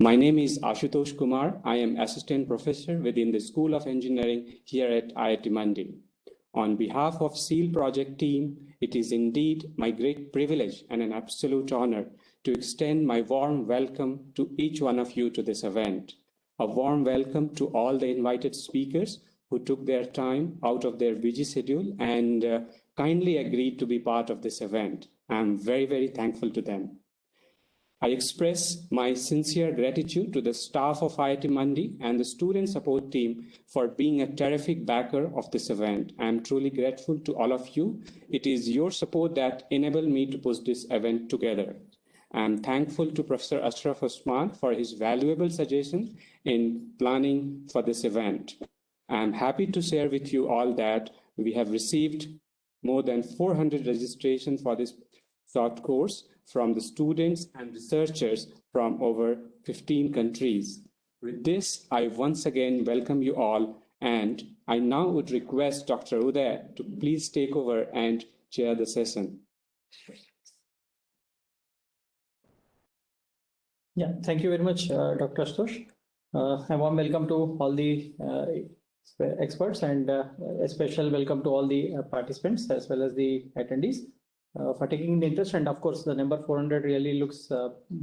My name is Ashutosh Kumar. I am Assistant Professor within the School of Engineering here at IIT Mandi. On behalf of SEAL project team, it is indeed my great privilege and an absolute honor to extend my warm welcome to each one of you to this event. A warm welcome to all the invited speakers who took their time out of their busy schedule and kindly agreed to be part of this event. I'm very, very thankful to them. I express my sincere gratitude to the staff of IIT Mandi and the student support team for being a terrific backer of this event. I am truly grateful to all of you. It is your support that enabled me to put this event together. I am thankful to Professor Ashraf Osman for his valuable suggestion in planning for this event. I am happy to share with you all that we have received more than 400 registrations for this short course from the students and researchers from over 15 countries. With this, I once again welcome you all, and I now would request Dr. Uday to please take over and chair the session. Yeah, thank you very much, Dr. Ashutosh. A warm welcome to all the experts and a special welcome to all the participants as well as the attendees for taking the interest. And of course, the number 400 really looks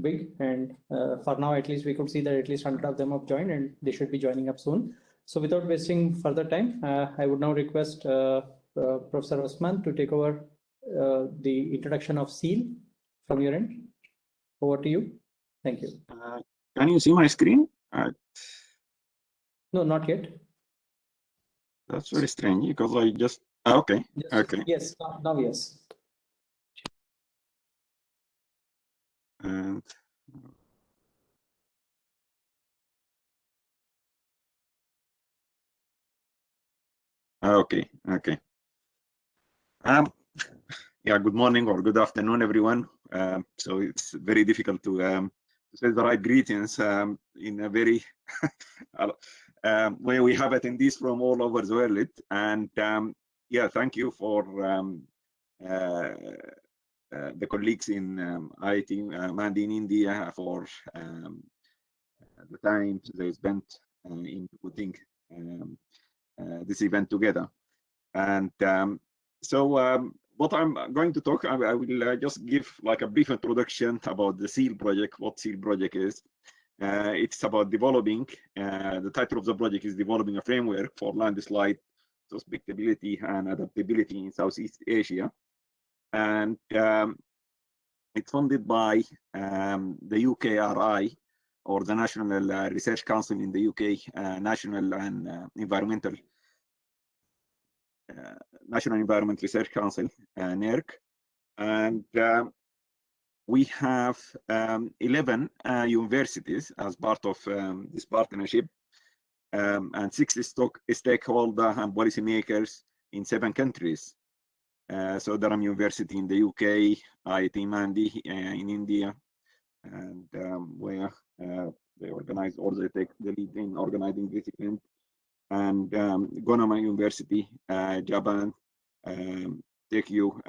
big. And for now, at least we could see that at least 100 of them have joined and they should be joining up soon. So without wasting further time, I would now request Professor Osman to take over the introduction of SEAL from your end. Over to you. Thank you. Can you see my screen? No, not yet. That's very strange because I just okay. Yes. Okay. Yes, now yes. And okay. Yeah, good morning or good afternoon, everyone. So it's very difficult to say the right greetings in a very where we have attendees from all over the world. And yeah, thank you for the colleagues in IIT Mandi in India for the time they spent in putting this event together. And so what I'm going to talk, I will just give like a brief introduction about the SEAL project, what SEAL project is. It's about developing, the title of the project is Developing a Framework for Landslide Suspectability and Adaptability in Southeast Asia. And it's funded by the UKRI, or the National Research Council in the UK, National Environment Research Council, NERC. And we have 11 universities as part of this partnership, and 60 stakeholders and policymakers in 7 countries. So Durham University in the UK, IIT Mandi in India, and where they organize or they take the lead in organizing this event, and Gonama University, Japan, Tekyo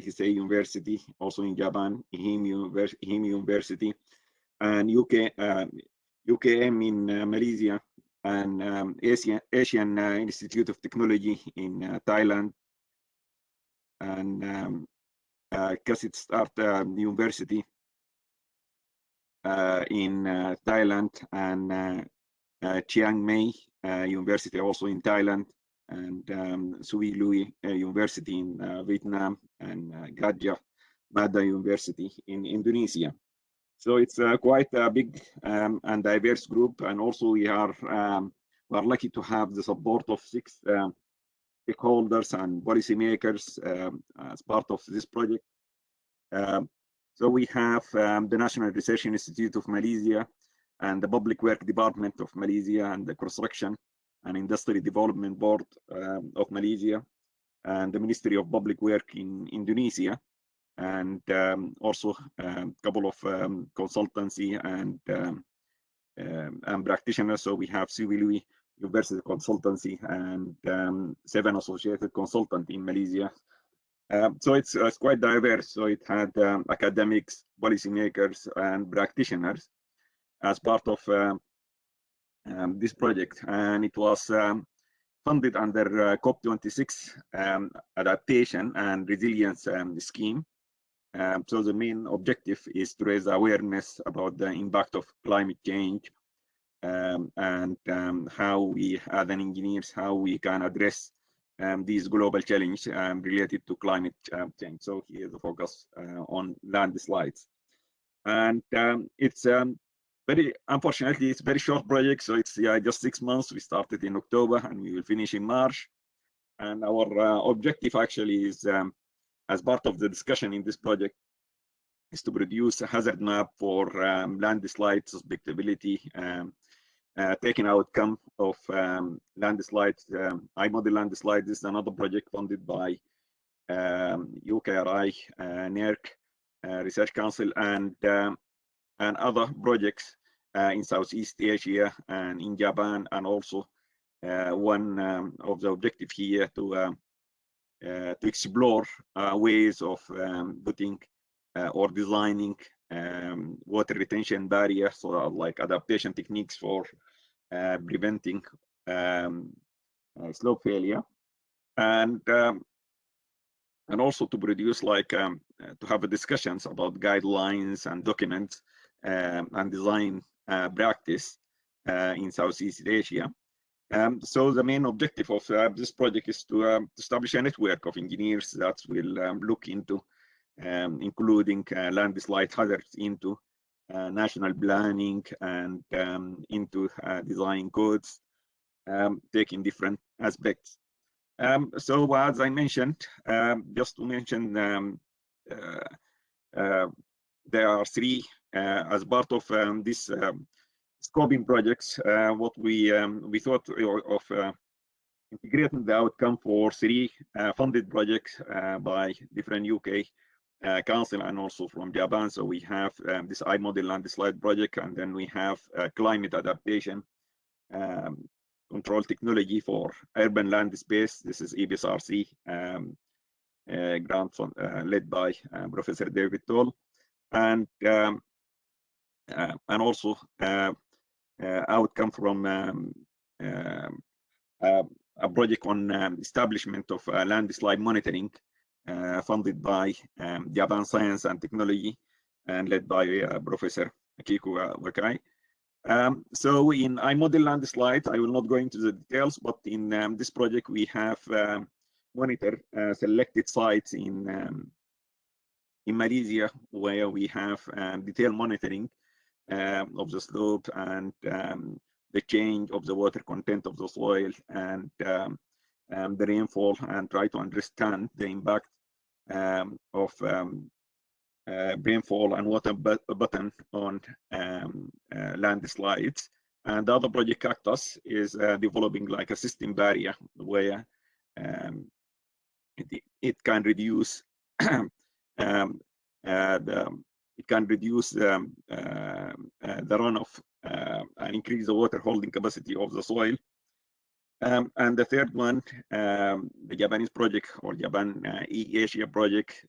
Hisei University, also in Japan, Him University, and UKM in Malaysia, and Asian Institute of Technology in Thailand, and Kasit Start University in Thailand, and Chiang Mai University also in Thailand, and Sui Lui University in Vietnam, and Gadjah Mada University in Indonesia. So it's quite a big and diverse group, and also we are lucky to have the support of 6 stakeholders and policymakers as part of this project. So we have the National Research Institute of Malaysia, and the Public Work Department of Malaysia, and the Construction and Industry Development Board of Malaysia, and the Ministry of Public Work in Indonesia, and also a couple of consultancy and practitioners. So we have Siwilui University Consultancy and 7 associated consultants in Malaysia. So it's quite diverse. So it had academics, policymakers, and practitioners. as part of this project, and it was funded under COP26 adaptation and resilience scheme. So the main objective is to raise awareness about the impact of climate change and how we, as an engineers, how we can address these global challenges related to climate change. So here the focus on landslides, and it's very unfortunately it's very short project. So it's just 6 months. We started in October and we will finish in March. And our objective actually is, as part of the discussion in this project, is to produce a hazard map for landslide suspectability, taking outcome of landslides. iModel landslides is another project funded by UKRI, NERC, Research Council, and other projects in Southeast Asia and in Japan. And also one of the objectives here to explore ways of putting or designing water retention barriers, so like adaptation techniques for preventing slope failure, and also to produce like to have discussions about guidelines and documents and design practice in Southeast Asia. So the main objective of this project is to establish a network of engineers that will look into including landslide hazards into national planning and into design codes, taking different aspects. So as I mentioned, just to mention, there are 3 as part of this scoping projects. What we thought of integrating the outcome for 3 funded projects by different UK council and also from Japan. So we have this iModel landslide project, and then we have climate adaptation control technology for urban land space. This is EBSRC grant led by Professor David Toll, and also outcome from a project on establishment of landslide monitoring funded by Japan Science and Technology and led by Professor Akiko Wakai. So in iModel landslides, I will not go into the details, but in this project we have monitored selected sites in Malaysia, where we have detailed monitoring of the slope and the change of the water content of the soil and the rainfall, and try to understand the impact of rainfall and water button on landslides. And the other project, Cactus, is developing like a system barrier where it can reduce it can reduce the runoff and increase the water holding capacity of the soil. And the third one, the Japanese project, or Japan E-Asia project,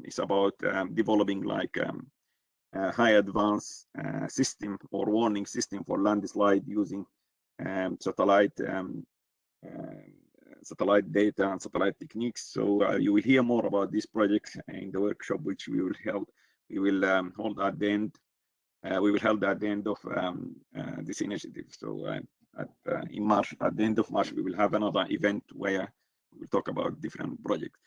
is about developing like a high advanced system or warning system for landslide using satellite data and satellite techniques. So you will hear more about these projects in the workshop, which we will hold at the end. We will hold at the end of this initiative. So in March, at the end of March, we will have another event where we will talk about different projects.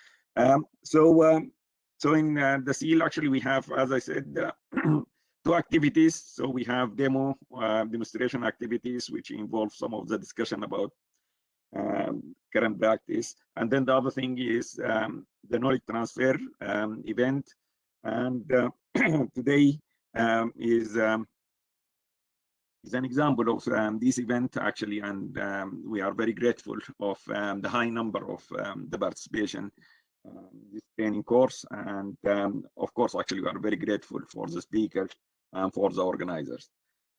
So in the SEAL, actually, we have, as I said, 2 activities. So we have demonstration activities, which involve some of the discussion about current practice. And then the other thing is the knowledge transfer event. And today is an example of this event, actually, and we are very grateful of the high number of the participation this training course, and of course, actually, we are very grateful for the speakers and for the organizers.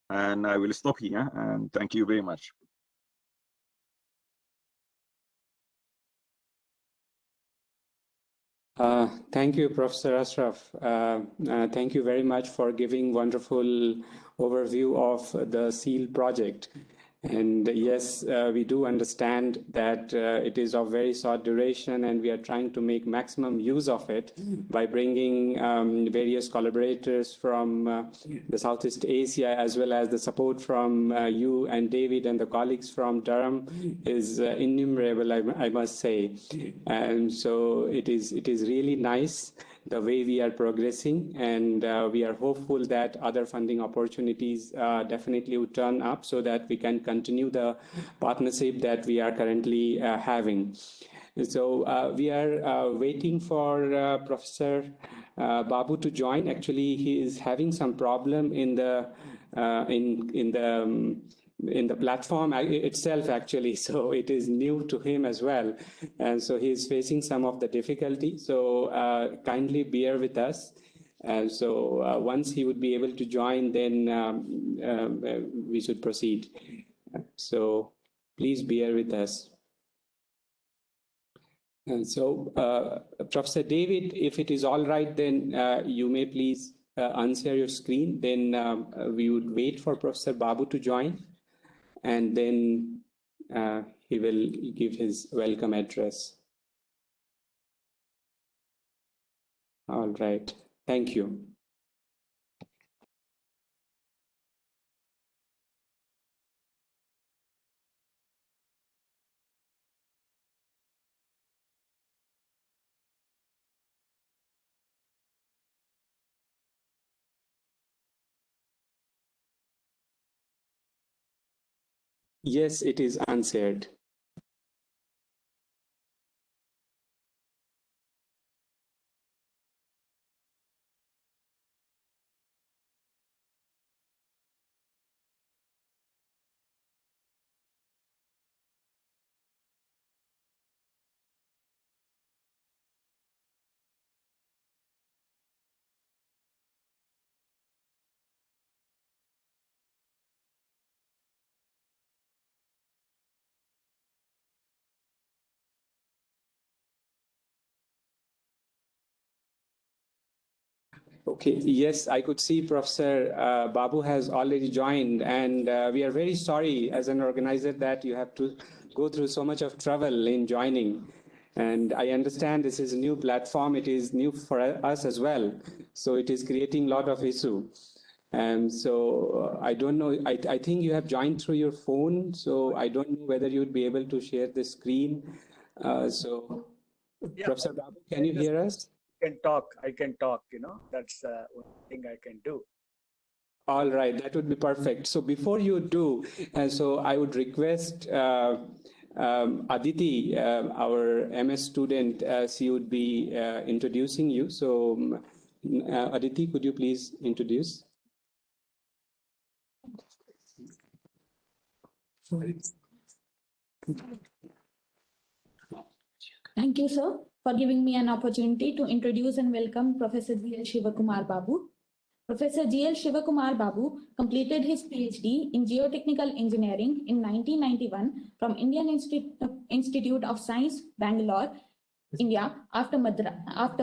And I will stop here, and thank you very much. Thank you, Professor Ashraf. Thank you very much for giving wonderful overview of the SEAL project. And yes, we do understand that it is of very short duration, and we are trying to make maximum use of it by bringing various collaborators from the Southeast Asia, as well as the support from you and David and the colleagues from Durham is innumerable, I must say. And so it is really nice the way we are progressing, and we are hopeful that other funding opportunities definitely would turn up so that we can continue the partnership that we are currently having. So we are waiting for Professor Babu to join. Actually, he is having some problem in the in the platform itself, actually. So it is new to him as well. And so he is facing some of the difficulty. So kindly bear with us. And so once he would be able to join, then we should proceed. So please bear with us. And so Professor David, if it is all right, then you may please unshare your screen. Then we would wait for Professor Babu to join, and then he will give his welcome address. All right. Thank you. Yes, it is answered. Okay, yes, I could see Professor Babu has already joined, and we are very sorry as an organizer that you have to go through so much of trouble in joining. And I understand this is a new platform, it is new for us as well. So it is creating a lot of issue. And so I don't know, I think you have joined through your phone, so I don't know whether you'd be able to share the screen. Yeah, Professor Babu, can you hear us? I can talk, that's one thing I can do. All right, that would be perfect. So before you do, so I would request Aditi, our MS student, she would be introducing you. So Aditi, could you please introduce? Thank you, sir, for giving me an opportunity to introduce and welcome Professor G.L. Shivakumar Babu. Professor G.L. Shivakumar Babu completed his PhD in Geotechnical Engineering in 1991 from Indian Institute of Science, Bangalore, India, after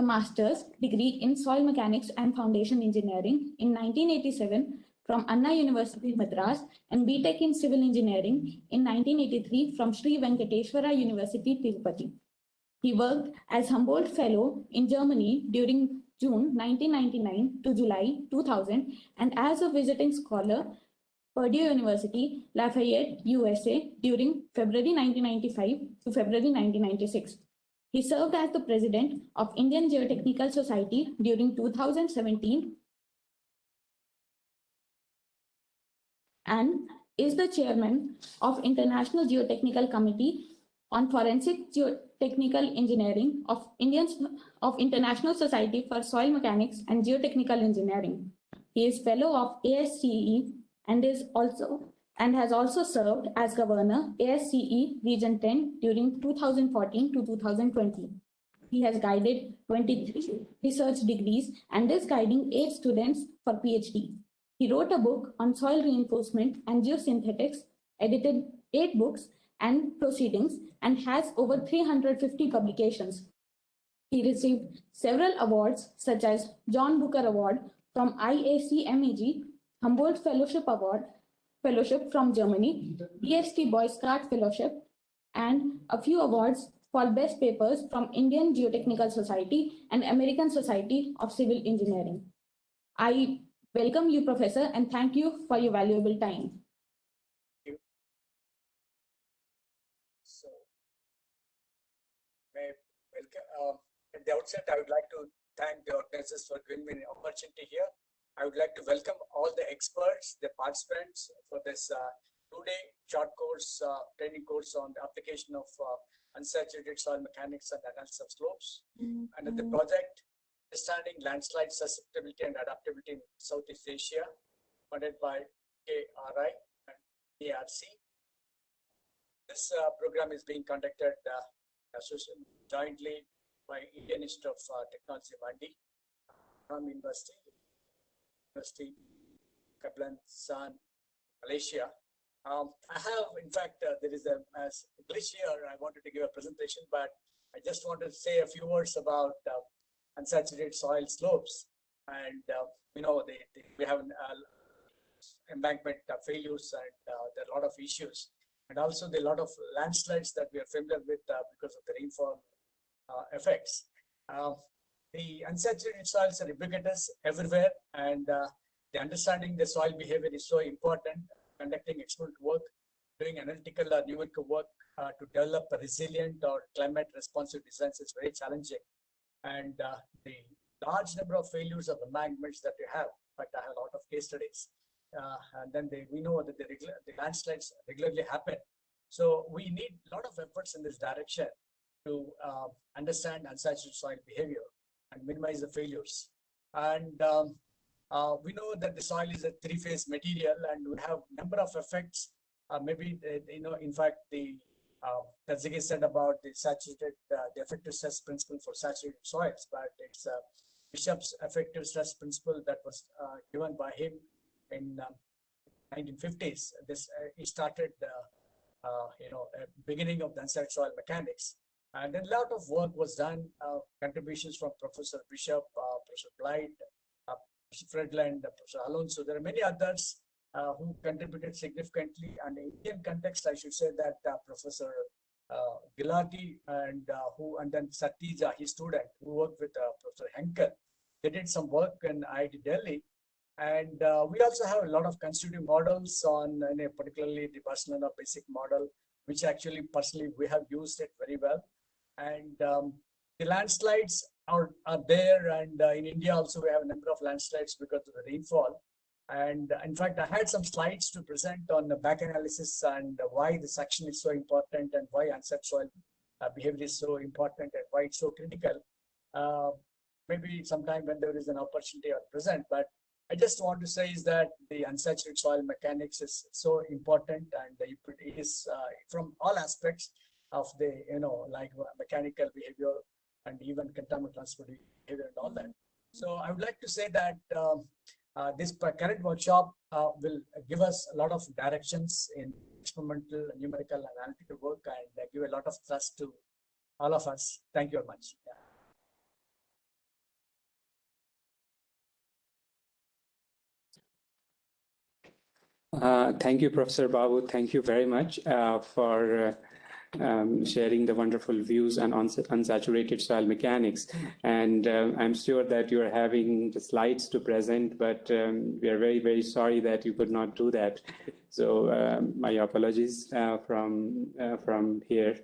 master's degree in Soil Mechanics and Foundation Engineering in 1987 from Anna University, Madras, and BTech in Civil Engineering in 1983 from Sri Venkateswara University, Tirupati. He worked as Humboldt Fellow in Germany during June 1999 to July 2000 and as a visiting scholar Purdue University, Lafayette, USA during February 1995 to February 1996. He served as the president of Indian Geotechnical Society during 2017 and is the chairman of International Geotechnical Committee on Forensic Geotechnical Engineering of International Society for Soil Mechanics and Geotechnical Engineering. He is fellow of ASCE and has also served as governor ASCE Region 10 during 2014 to 2020. He has guided 23 research degrees and is guiding 8 students for PhD. He wrote a book on soil reinforcement and geosynthetics, edited 8 books and proceedings, and has over 350 publications. He received several awards such as John Booker Award from IACMEG, Humboldt Fellowship from Germany, DST Boy Scout Fellowship, and a few awards for best papers from Indian Geotechnical Society and American Society of Civil Engineering. I welcome you, Professor, and thank you for your valuable time. So, at the outset, I would like to thank the organizers for giving me an opportunity here. I would like to welcome all the experts, the participants for this two-day short course, training course on the application of unsaturated soil mechanics and analysis of slopes. And the project, Understanding Landslide Susceptibility and Adaptability in Southeast Asia, funded by KRI and ARC. This program is being conducted jointly by Indian Institute of Technology, Mandi-Durham University, Kablansan, Malaysia. I have, in fact, there is a glitch here. I wanted to give a presentation, but I just wanted to say a few words about unsaturated soil slopes. And, we have embankment failures, and there are a lot of issues. And also there are a lot of landslides that we are familiar with because of the rainfall effects. The unsaturated soils are ubiquitous everywhere, and the understanding the soil behavior is so important. Conducting experimental work, doing analytical or numerical work to develop a resilient or climate responsive designs is very challenging. And the large number of failures of embankments that we have, but I have a lot of case studies. And then we know that the landslides regularly happen. So we need a lot of efforts in this direction to understand unsaturated soil behavior and minimize the failures. And we know that the soil is a three-phase material, and we have a number of effects. In fact, Tazigi said about the saturated, the effective stress principle for saturated soils, but it's Bishop's effective stress principle that was given by him in 1950s. He started beginning of the unsaturated soil mechanics, and then a lot of work was done. Contributions from Professor Bishop, Professor Blight, Professor Fredland, Professor Alonso. There are many others who contributed significantly. And in Indian context, I should say that Professor Gilati and then Satija, his student, who worked with Professor Henkel, they did some work in IIT Delhi. And we also have a lot of constitutive models on, particularly the Barcelona basic model, which actually personally we have used it very well. And the landslides are there, and in India also we have a number of landslides because of the rainfall. And in fact, I had some slides to present on the back analysis and why the suction is so important, and why unsaturated soil behavior is so important, and why it's so critical. Maybe sometime when there is an opportunity I'll present, but I just want to say is that the unsaturated soil mechanics is so important, and it is from all aspects of the, like mechanical behavior and even contaminant transport behavior and all that. So I would like to say that this current workshop will give us a lot of directions in experimental, numerical, and analytical work, and give a lot of trust to all of us. Thank you very much. Yeah. Thank you, Professor Babu. Thank you very much for sharing the wonderful views on unsaturated soil mechanics. And I'm sure that you're having the slides to present, but we are very, very sorry that you could not do that. So my apologies from here.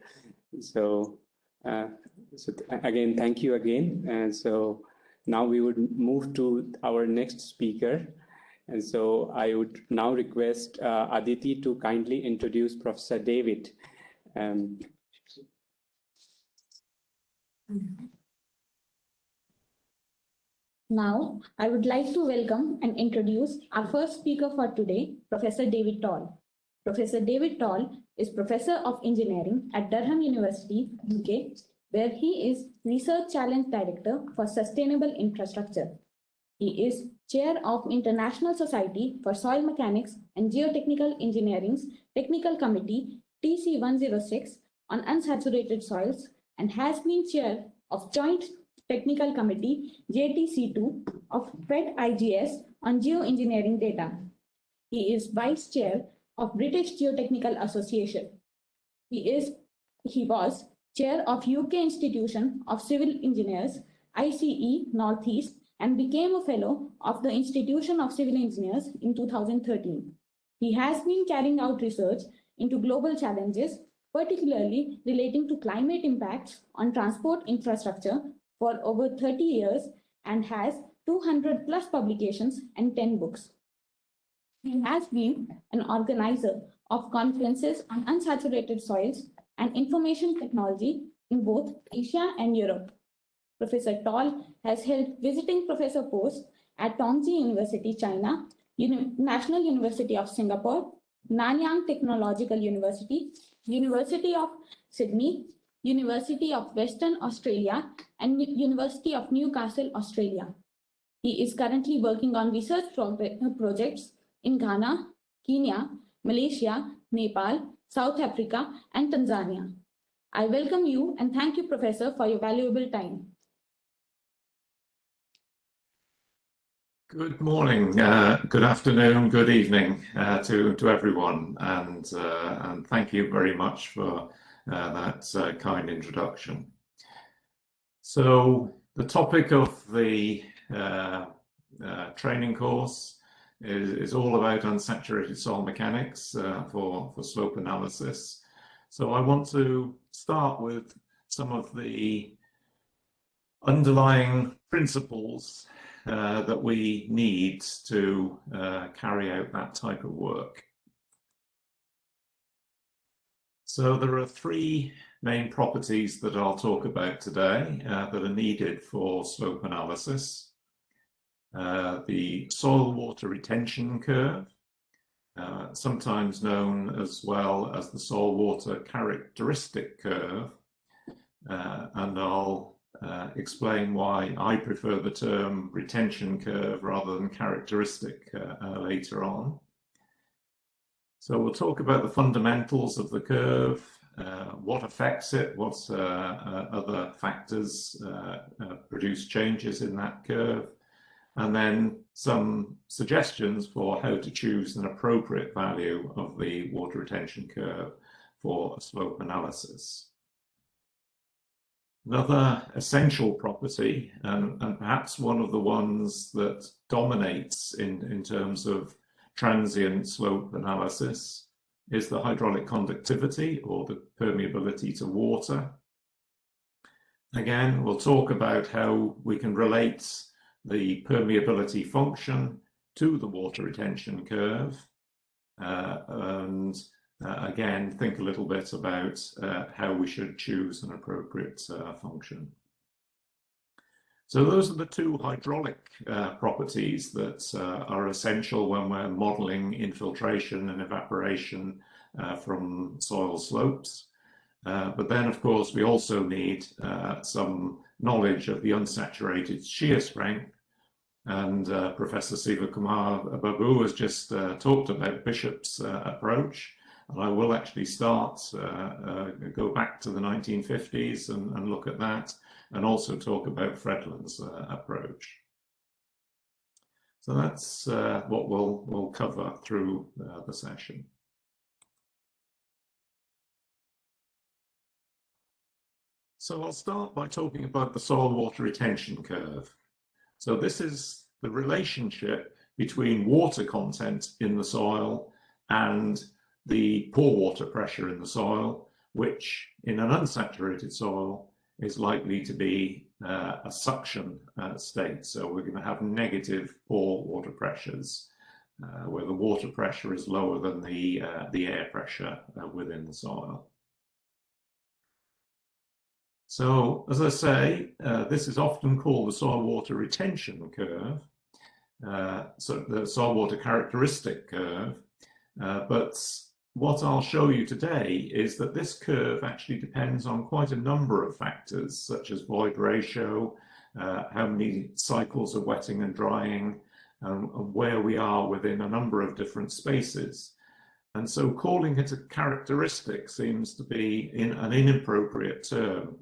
So, again, thank you again. And so now we would move to our next speaker. And so I would now request Aditi to kindly introduce Professor David. Now, I would like to welcome and introduce our first speaker for today, Professor David Tall. Professor David Tall is Professor of Engineering at Durham University, UK, where he is Research Challenge Director for Sustainable Infrastructure. He is Chair of International Society for Soil Mechanics and Geotechnical Engineering's Technical Committee TC106 on unsaturated soils, and has been Chair of Joint Technical Committee JTC2 of FED-IGS on Geoengineering Data. He is Vice Chair of British Geotechnical Association. He was Chair of UK Institution of Civil Engineers, ICE Northeast, and became a Fellow of the Institution of Civil Engineers in 2013. He has been carrying out research into global challenges, particularly relating to climate impacts on transport infrastructure for over 30 years and has 200 plus publications and 10 books. He has been an organizer of conferences on unsaturated soils and information technology in both Asia and Europe. Professor Tall has held visiting professor posts at Tongji University, China, National University of Singapore, Nanyang Technological University, University of Sydney, University of Western Australia, and University of Newcastle, Australia. He is currently working on research projects in Ghana, Kenya, Malaysia, Nepal, South Africa, and Tanzania. I welcome you and thank you, Professor, for your valuable time. Good morning, good afternoon, good evening to everyone, and thank you very much for that kind introduction. So the topic of the training course is all about unsaturated soil mechanics for slope analysis. So I want to start with some of the underlying principles that we need to carry out that type of work. So there are three main properties that I'll talk about today that are needed for slope analysis. The soil water retention curve, sometimes known as well as the soil water characteristic curve, and I'll explain why I prefer the term retention curve rather than characteristic later on. So we'll talk about the fundamentals of the curve, what affects it, what other factors produce changes in that curve, and then some suggestions for how to choose an appropriate value of the water retention curve for a slope analysis. Another essential property, and perhaps one of the ones that dominates in terms of transient slope analysis, is the hydraulic conductivity or the permeability to water. Again, we'll talk about how we can relate the permeability function to the water retention curve, and again, think a little bit about how we should choose an appropriate function. So those are the two hydraulic properties that are essential when we're modeling infiltration and evaporation from soil slopes. But then, of course, we also need some knowledge of the unsaturated shear strength. And Professor Sivakumar Babu has just talked about Bishop's approach. And I will actually go back to the 1950s and look at that, and also talk about Fredland's approach. So that's what we'll cover through the session. So I'll start by talking about the soil water retention curve. So this is the relationship between water content in the soil and the pore water pressure in the soil, which in an unsaturated soil is likely to be a suction state. So we're going to have negative pore water pressures, where the water pressure is lower than the air pressure within the soil. So, as I say, this is often called the soil water retention curve, so the soil water characteristic curve, but what I'll show you today is that this curve actually depends on quite a number of factors, such as void ratio, how many cycles of wetting and drying, and where we are within a number of different spaces. And so calling it a characteristic seems to be an inappropriate term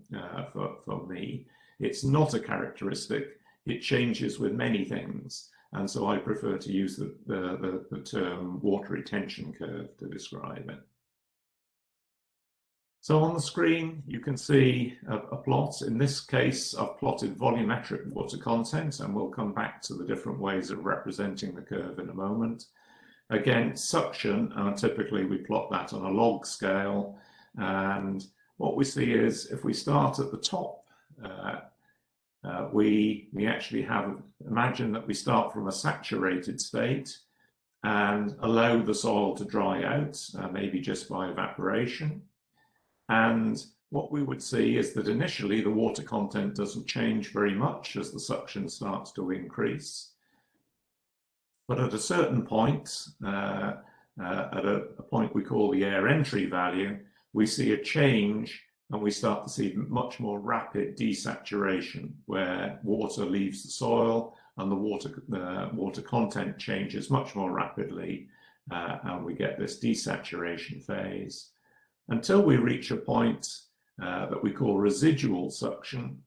for me. It's not a characteristic. It changes with many things. And so I prefer to use the term water retention curve to describe it. So on the screen, you can see a plot. In this case, I've plotted volumetric water content, and we'll come back to the different ways of representing the curve in a moment. Again, suction, and typically we plot that on a log scale. And what we see is if we start at the top, we actually have, imagine that we start from a saturated state and allow the soil to dry out, maybe just by evaporation. And what we would see is that initially the water content doesn't change very much as the suction starts to increase. But at a certain point, at a point we call the air entry value, we see a change and we start to see much more rapid desaturation where water leaves the soil and the water content changes much more rapidly, and we get this desaturation phase until we reach a point that we call residual suction,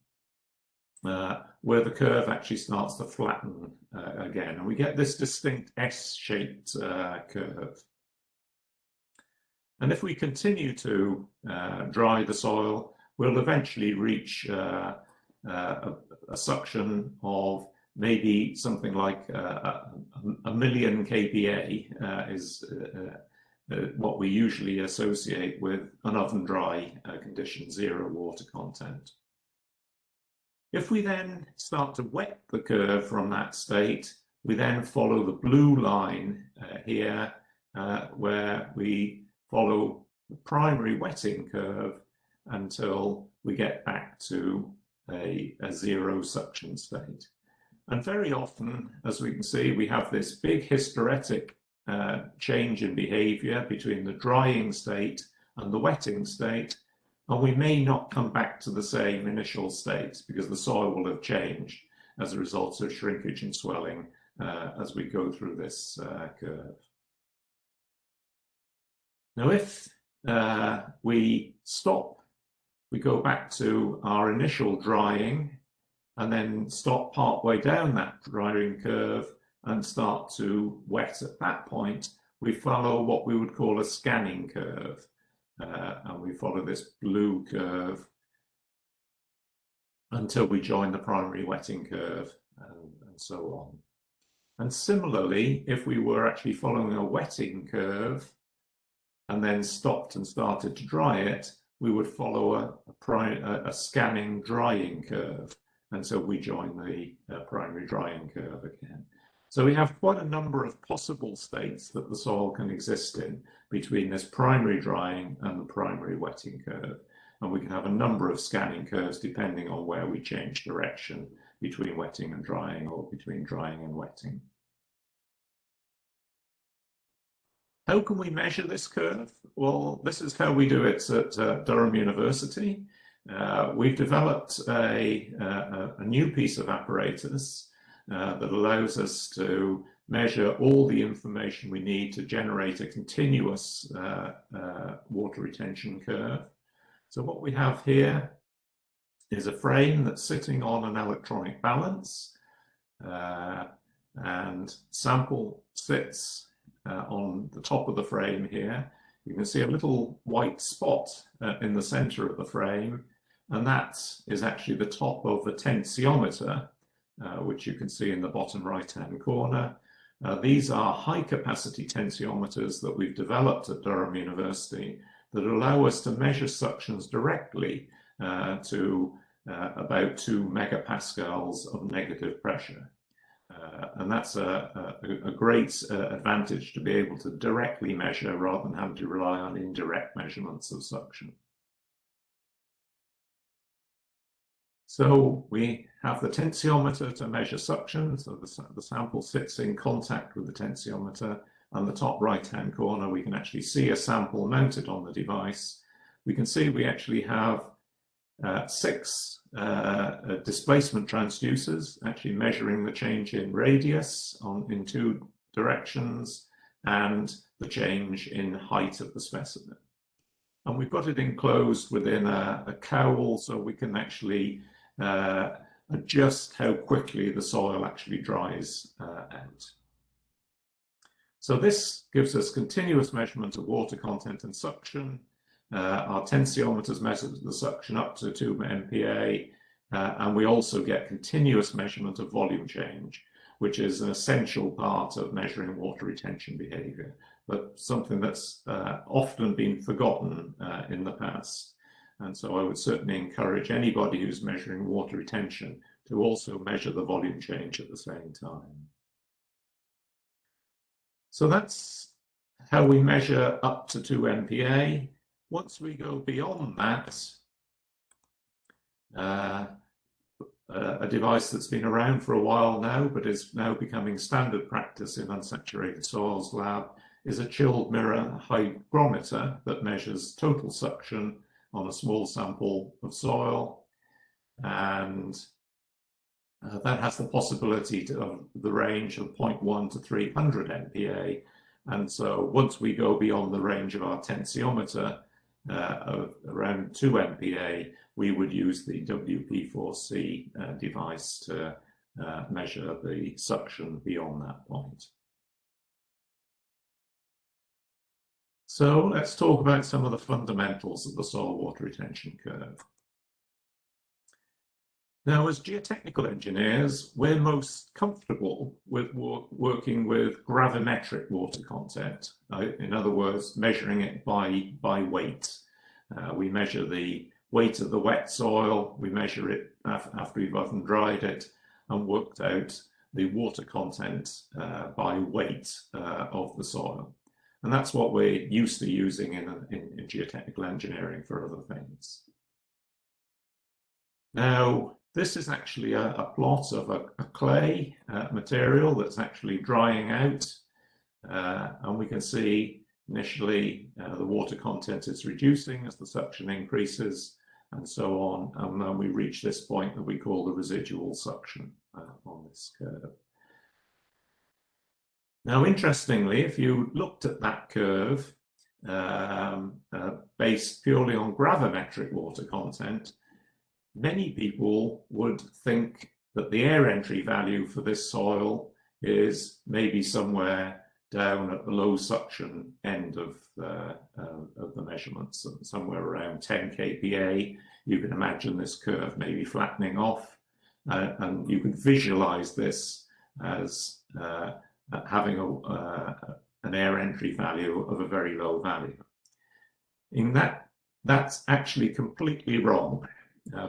where the curve actually starts to flatten again, and we get this distinct S-shaped curve. And if we continue to dry the soil, we'll eventually reach a suction of maybe something like a million kPa is what we usually associate with an oven dry condition, zero water content. If we then start to wet the curve from that state, we then follow the blue line here, where we follow the primary wetting curve until we get back to a zero suction state. And very often, as we can see, we have this big hysteretic change in behavior between the drying state and the wetting state, and we may not come back to the same initial state because the soil will have changed as a result of shrinkage and swelling as we go through this curve. Now, if we stop, we go back to our initial drying and then stop partway down that drying curve and start to wet at that point, we follow what we would call a scanning curve. And we follow this blue curve until we join the primary wetting curve and so on. And similarly, if we were actually following a wetting curve and then stopped and started to dry it, we would follow a scanning drying curve until we join the primary drying curve again. So we have quite a number of possible states that the soil can exist in between this primary drying and the primary wetting curve. And we can have a number of scanning curves depending on where we change direction between wetting and drying or between drying and wetting. How can we measure this curve? Well, this is how we do it at Durham University. We've developed a new piece of apparatus that allows us to measure all the information we need to generate a continuous water retention curve. So what we have here is a frame that's sitting on an electronic balance, and sample sits on the top of the frame here. You can see a little white spot in the center of the frame, and that is actually the top of the tensiometer, which you can see in the bottom right-hand corner. These are high-capacity tensiometers that we've developed at Durham University that allow us to measure suctions directly to about 2 megapascals of negative pressure. And that's a great advantage to be able to directly measure rather than having to rely on indirect measurements of suction. So we have the tensiometer to measure suction. So the sample sits in contact with the tensiometer. On the top right-hand corner, we can actually see a sample mounted on the device. We can see we actually have 6 displacement transducers actually measuring the change in radius in 2 directions, and the change in height of the specimen. And we've got it enclosed within a cowl, so we can actually adjust how quickly the soil actually dries out. So this gives us continuous measurement of water content and suction. Our tensiometers measure the suction up to 2 MPa, and we also get continuous measurement of volume change, which is an essential part of measuring water retention behavior, but something that's often been forgotten in the past. And so I would certainly encourage anybody who's measuring water retention to also measure the volume change at the same time. So that's how we measure up to 2 MPa. Once we go beyond that, a device that's been around for a while now, but is now becoming standard practice in unsaturated soils lab, is a chilled mirror hygrometer that measures total suction on a small sample of soil. And that has the possibility of the range of 0.1 to 300 MPa. And so once we go beyond the range of our tensiometer, of around 2 MPa, we would use the WP4C device to measure the suction beyond that point. So let's talk about some of the fundamentals of the soil water retention curve. Now, as geotechnical engineers, we're most comfortable with working with gravimetric water content. In other words, measuring it by weight. We measure the weight of the wet soil, we measure it after we've oven dried it, and worked out the water content by weight of the soil. And that's what we're used to using in geotechnical engineering for other things. Now, this is actually a plot of a clay material that's actually drying out. And we can see initially the water content is reducing as the suction increases and so on. And then we reach this point that we call the residual suction on this curve. Now, interestingly, if you looked at that curve based purely on gravimetric water content, many people would think that the air entry value for this soil is maybe somewhere down at the low suction end of the measurements, somewhere around 10 kPa. You can imagine this curve maybe flattening off, and you can visualize this as having an air entry value of a very low value. In that's actually completely wrong.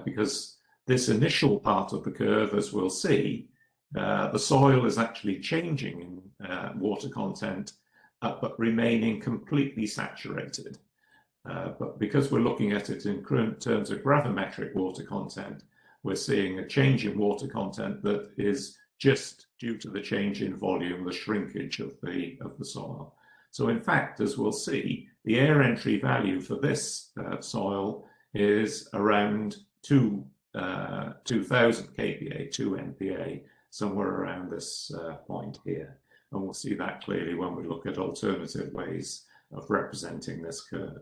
Because this initial part of the curve, as we'll see, the soil is actually changing in water content, but remaining completely saturated. But because we're looking at it in terms of gravimetric water content, we're seeing a change in water content that is just due to the change in volume, the shrinkage of the soil. So in fact, as we'll see, the air entry value for this soil is around 2000 kPa, 2 MPa, somewhere around this point here. And we'll see that clearly when we look at alternative ways of representing this curve.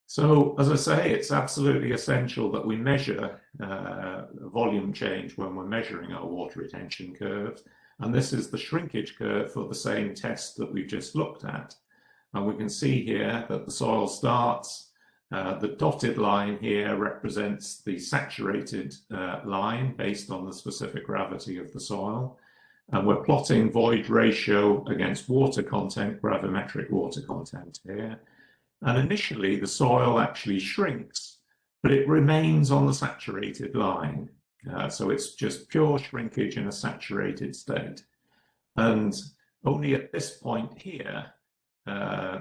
So, as I say, it's absolutely essential that we measure volume change when we're measuring our water retention curves. And this is the shrinkage curve for the same test that we've just looked at. And we can see here that the soil starts, the dotted line here represents the saturated line based on the specific gravity of the soil. And we're plotting void ratio against water content, gravimetric water content here. And initially the soil actually shrinks, but it remains on the saturated line. So it's just pure shrinkage in a saturated state. And only at this point here,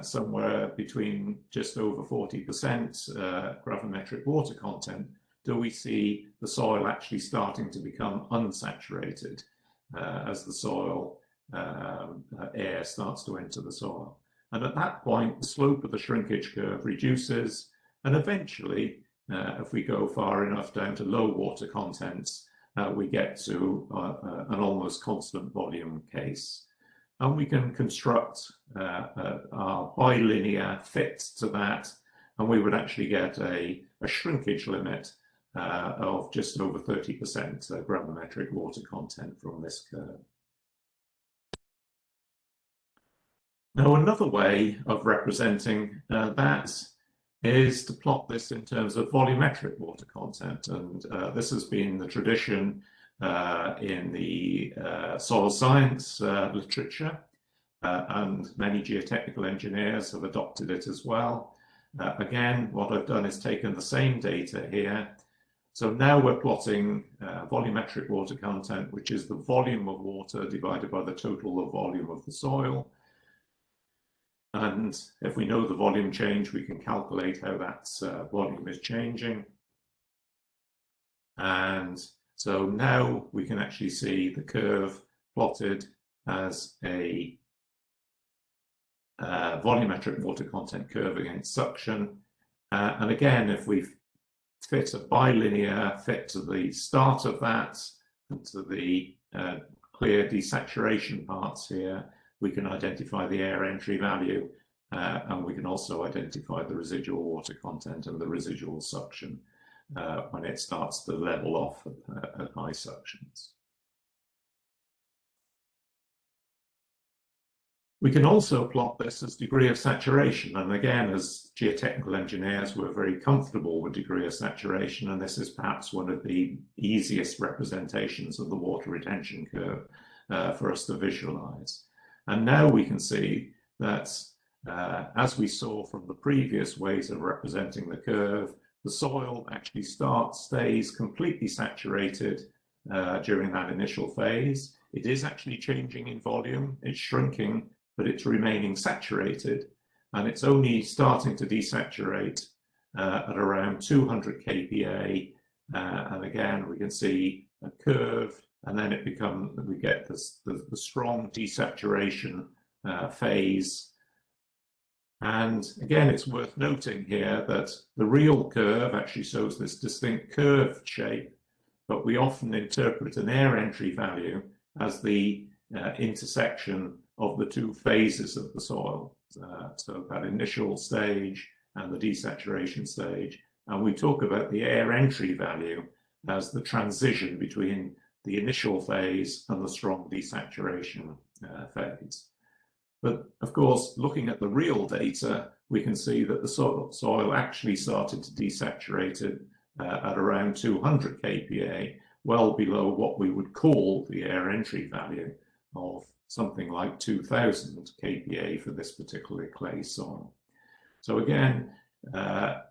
somewhere between just over 40% gravimetric water content, do we see the soil actually starting to become unsaturated as the soil air starts to enter the soil. And at that point, the slope of the shrinkage curve reduces, and eventually, if we go far enough down to low water contents, we get to an almost constant volume case. And we can construct our bilinear fit to that, and we would actually get a shrinkage limit of just over 30% gravimetric water content from this curve. Now, another way of representing that is to plot this in terms of volumetric water content. And this has been the tradition in the soil science literature, and many geotechnical engineers have adopted it as well. Again, what I've done is taken the same data here. So now we're plotting volumetric water content, which is the volume of water divided by the total volume of the soil. And if we know the volume change, we can calculate how that volume is changing. And so now we can actually see the curve plotted as a volumetric water content curve against suction. And again, if we fit a bilinear fit to the start of that and to the clear desaturation parts here, we can identify the air entry value, and we can also identify the residual water content and the residual suction when it starts to level off at high suctions. We can also plot this as degree of saturation, and again, as geotechnical engineers, we're very comfortable with degree of saturation, and this is perhaps one of the easiest representations of the water retention curve for us to visualize. And now we can see that, as we saw from the previous ways of representing the curve, the soil actually stays completely saturated during that initial phase. It is actually changing in volume, it's shrinking, but it's remaining saturated, and it's only starting to desaturate at around 200 kPa. And again, we can see a curve, and then we get the strong desaturation phase. And again, it's worth noting here that the real curve actually shows this distinct curved shape, but we often interpret an air entry value as the intersection of the two phases of the soil. So that initial stage and the desaturation stage. And we talk about the air entry value as the transition between the initial phase and the strong desaturation phase. But of course, looking at the real data, we can see that the soil actually started to desaturate at around 200 kPa, well below what we would call the air entry value of something like 2000 kPa for this particular clay soil. So again,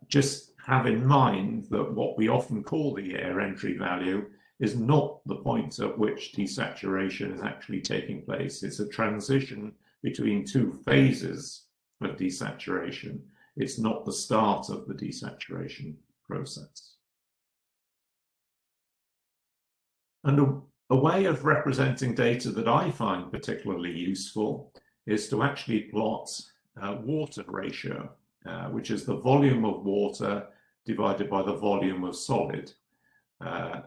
just have in mind that what we often call the air entry value is not the point at which desaturation is actually taking place. It's a transition between two phases of desaturation. It's not the start of the desaturation process. And a way of representing data that I find particularly useful is to actually plot water ratio, which is the volume of water divided by the volume of solid.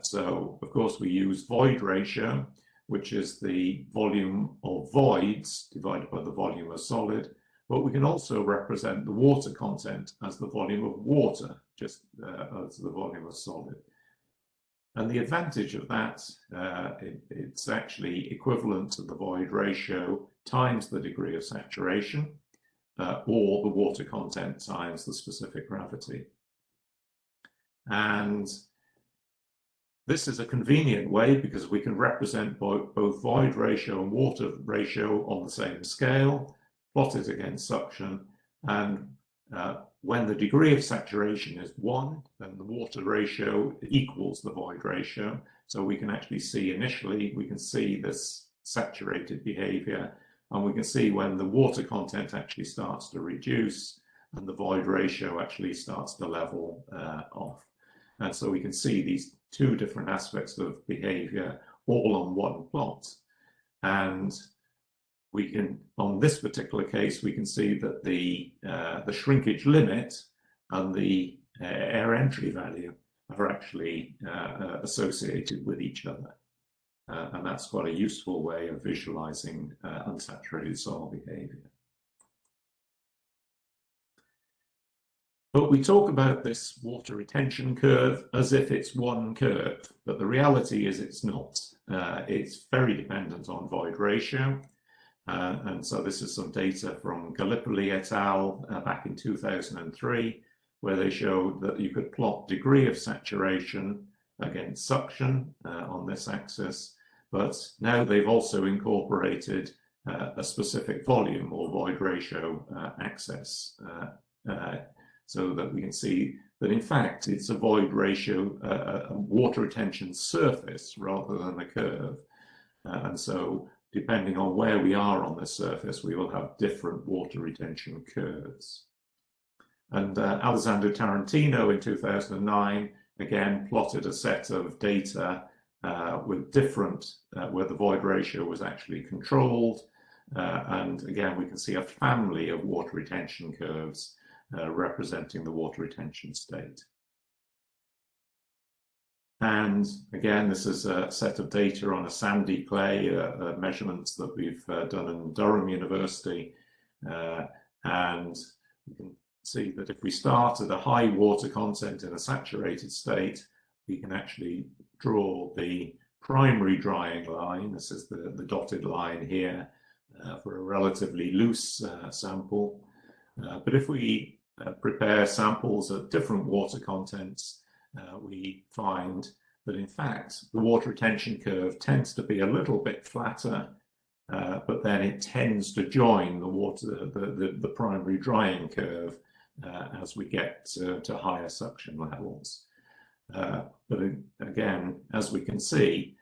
So, of course, we use void ratio, which is the volume of voids divided by the volume of solid, but we can also represent the water content as the volume of water, just as the volume of solid. And the advantage of that, it's actually equivalent to the void ratio times the degree of saturation, or the water content times the specific gravity. And this is a convenient way because we can represent both void ratio and water ratio on the same scale, plot it against suction, and when the degree of saturation is 1, then the water ratio equals the void ratio. So we can actually see initially, we can see this saturated behavior, and we can see when the water content actually starts to reduce and the void ratio actually starts to level off. And so we can see these two different aspects of behavior all on one plot. And we can, on this particular case, we can see that the shrinkage limit and the air entry value are actually associated with each other. And that's quite a useful way of visualizing unsaturated soil behavior. But we talk about this water retention curve as if it's one curve, but the reality is it's not. It's very dependent on void ratio. And so this is some data from Gallipoli et al. Back in 2003, where they showed that you could plot degree of saturation against suction on this axis, but now they've also incorporated a specific volume or void ratio axis, so that we can see that in fact it's a void ratio, a water retention surface rather than a curve. And so depending on where we are on the surface, we will have different water retention curves. And Alessandro Tarantino in 2009 again plotted a set of data with different, where the void ratio was actually controlled. And again, we can see a family of water retention curves representing the water retention state. And again, this is a set of data on a sandy clay, measurements that we've done in Durham University. And you can see that if we start at a high water content in a saturated state, we can actually draw the primary drying line. This is the dotted line here for a relatively loose sample. But if we prepare samples at different water contents, we find that in fact the water retention curve tends to be a little bit flatter, but then it tends to join the primary drying curve as we get to higher suction levels. But again, as we can see,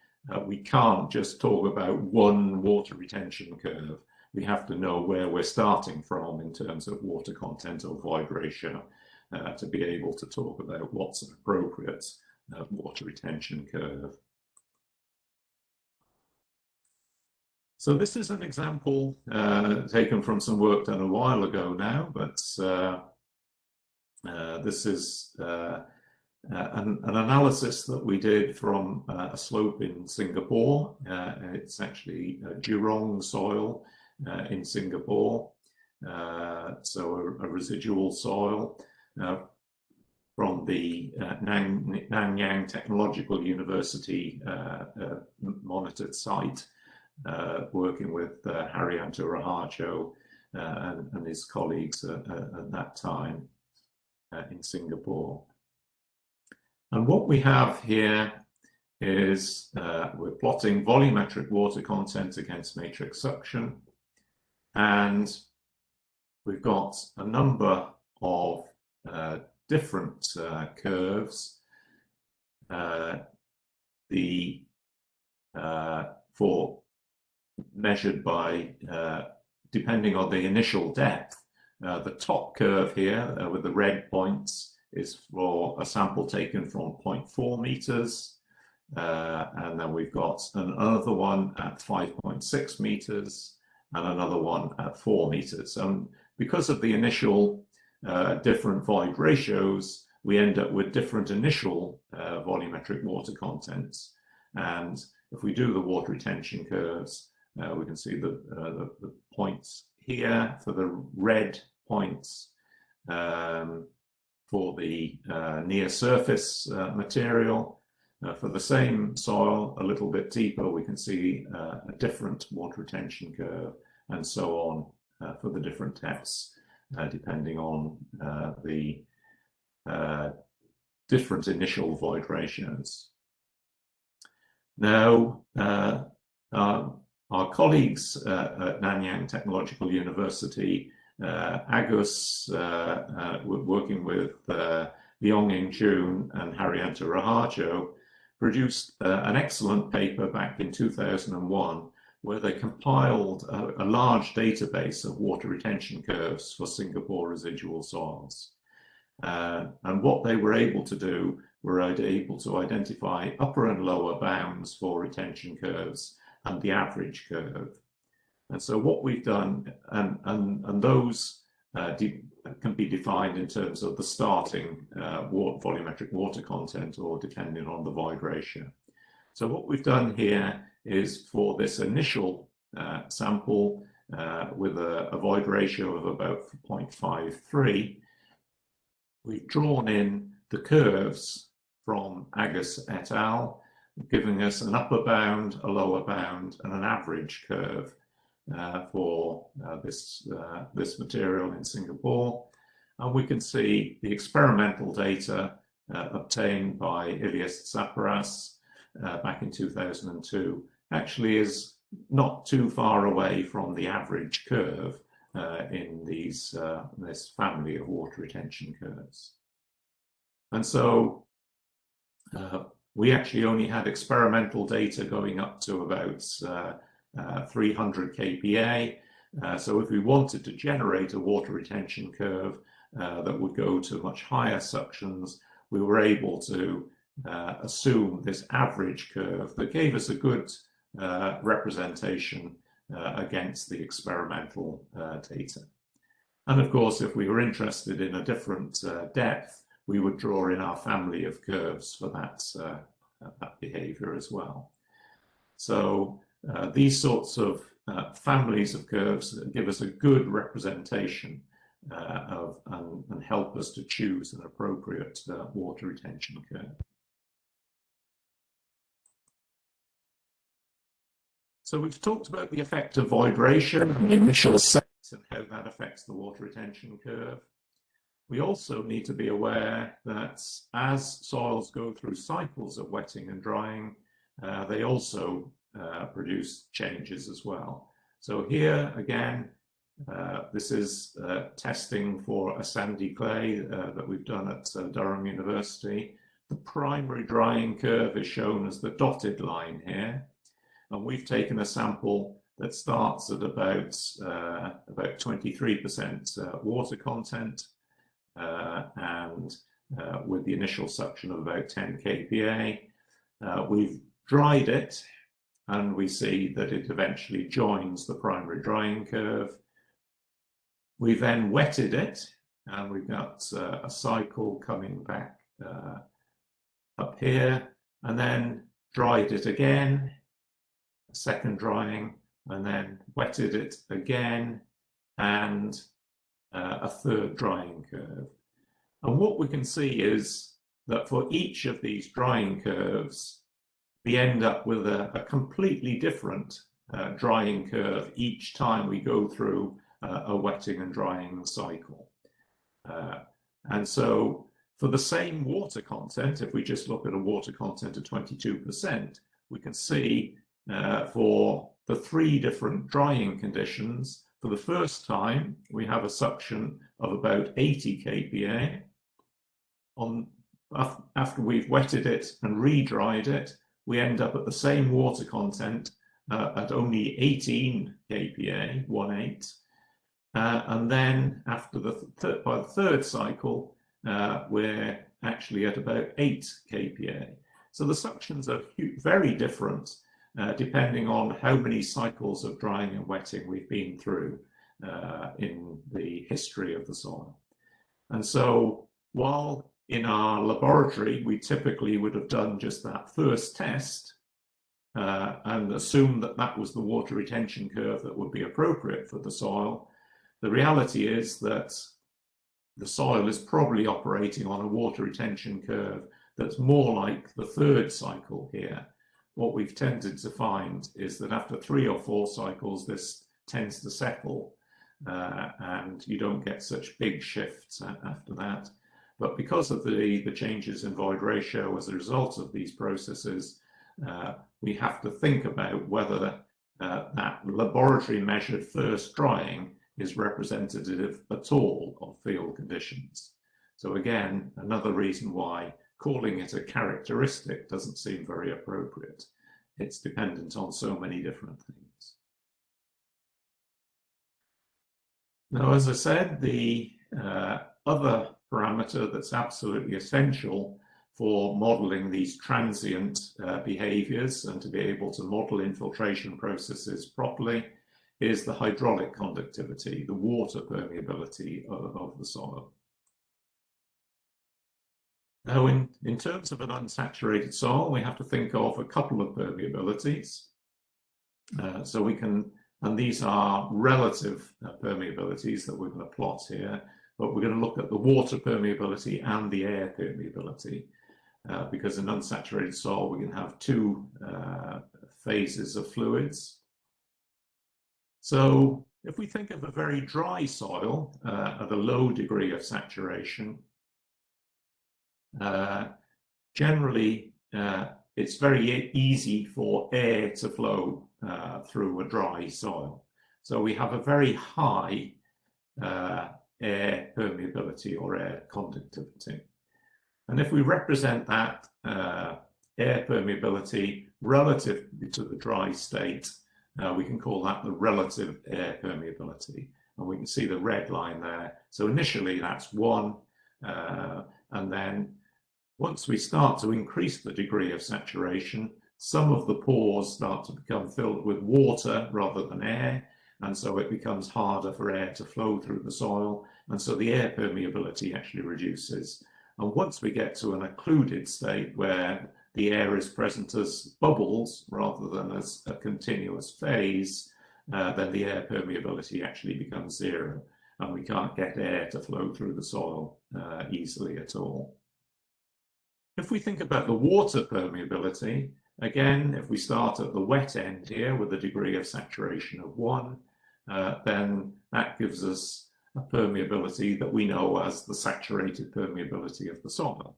we can't just talk about one water retention curve. We have to know where we're starting from in terms of water content or void ratio to be able to talk about what's an appropriate water retention curve. So this is an example taken from some work done a while ago now, but this is an analysis that we did from a slope in Singapore. It's actually Jurong soil in Singapore, so a residual soil from the Nanyang Technological University monitored site, working with Haryanto Raharjo and his colleagues at that time in Singapore. And what we have here is we're plotting volumetric water content against matrix suction. And we've got a number of different curves for measured by depending on the initial depth. The top curve here with the red points is for a sample taken from 0.4 meters. And then we've got another one at 5.6 meters and another one at 4 meters. And because of the initial different void ratios, we end up with different initial volumetric water contents. And if we do the water retention curves, we can see the points here for the red points for the near surface material. For the same soil, a little bit deeper, we can see a different water retention curve, and so on for the different depths, depending on the different initial void ratios. Now, our colleagues at Nanyang Technological University, Agus, working with Liong-Ing Jun and Haryanto Raharjo, produced an excellent paper back in 2001, where they compiled a large database of water retention curves for Singapore residual soils. And what they were able to do were able to identify upper and lower bounds for retention curves and the average curve. And so what we've done, and those can be defined in terms of the starting volumetric water content, or depending on the void ratio. So what we've done here is, for this initial sample with a void ratio of about 0.53, we've drawn in the curves from Agus et al., giving us an upper bound, a lower bound, and an average curve for this material in Singapore. And we can see the experimental data obtained by Ilyas Tsaparas back in 2002 actually is not too far away from the average curve in this family of water retention curves. And so we actually only had experimental data going up to about 300 kPa. So if we wanted to generate a water retention curve that would go to much higher suctions, we were able to assume this average curve that gave us a good representation against the experimental data. And of course, if we were interested in a different depth, we would draw in our family of curves for that behavior as well. So these sorts of families of curves give us a good representation and help us to choose an appropriate water retention curve. So we've talked about the effect of void ratio and the initial set and how that affects the water retention curve. We also need to be aware that as soils go through cycles of wetting and drying, they also produce changes as well. So here again, this is testing for a sandy clay that we've done at Durham University. The primary drying curve is shown as the dotted line here. And we've taken a sample that starts at about 23% water content and with the initial suction of about 10 kPa. We've dried it, and we see that it eventually joins the primary drying curve. We then wetted it, and we've got a cycle coming back up here, and then dried it again, a second drying, and then wetted it again, and a third drying curve. And what we can see is that for each of these drying curves, we end up with a completely different drying curve each time we go through a wetting and drying cycle. And so for the same water content, if we just look at a water content of 22%, we can see for the three different drying conditions, for the first time, we have a suction of about 80 kPa. After we've wetted it and re-dried it, we end up at the same water content at only 18 kPa, 1/8. And then after by the third cycle, we're actually at about 8 kPa. So the suctions are very different depending on how many cycles of drying and wetting we've been through in the history of the soil. And so while in our laboratory, we typically would have done just that first test and assumed that that was the water retention curve that would be appropriate for the soil, the reality is that the soil is probably operating on a water retention curve that's more like the third cycle here. What we've tended to find is that after 3 or 4 cycles, this tends to settle and you don't get such big shifts after that. But because of the changes in void ratio as a result of these processes, we have to think about whether that laboratory measured first drying is representative at all of field conditions. So again, another reason why calling it a characteristic doesn't seem very appropriate. It's dependent on so many different things. Now, as I said, the other parameter that's absolutely essential for modeling these transient behaviors and to be able to model infiltration processes properly is the hydraulic conductivity, the water permeability of the soil. Now, in terms of an unsaturated soil, we have to think of a couple of permeabilities. So we can, and these are relative permeabilities that we're going to plot here, but we're going to look at the water permeability and the air permeability, because in unsaturated soil, we can have two phases of fluids. So if we think of a very dry soil at a low degree of saturation, generally it's very easy for air to flow through a dry soil. So we have a very high air permeability or air conductivity. And if we represent that air permeability relative to the dry state, we can call that the relative air permeability. And we can see the red line there. So initially that's 1, and then once we start to increase the degree of saturation, some of the pores start to become filled with water rather than air, and so it becomes harder for air to flow through the soil, and so the air permeability actually reduces. And once we get to an occluded state where the air is present as bubbles rather than as a continuous phase, then the air permeability actually becomes 0, and we can't get air to flow through the soil easily at all. If we think about the water permeability, again, if we start at the wet end here with a degree of saturation of 1, then that gives us a permeability that we know as the saturated permeability of the soil.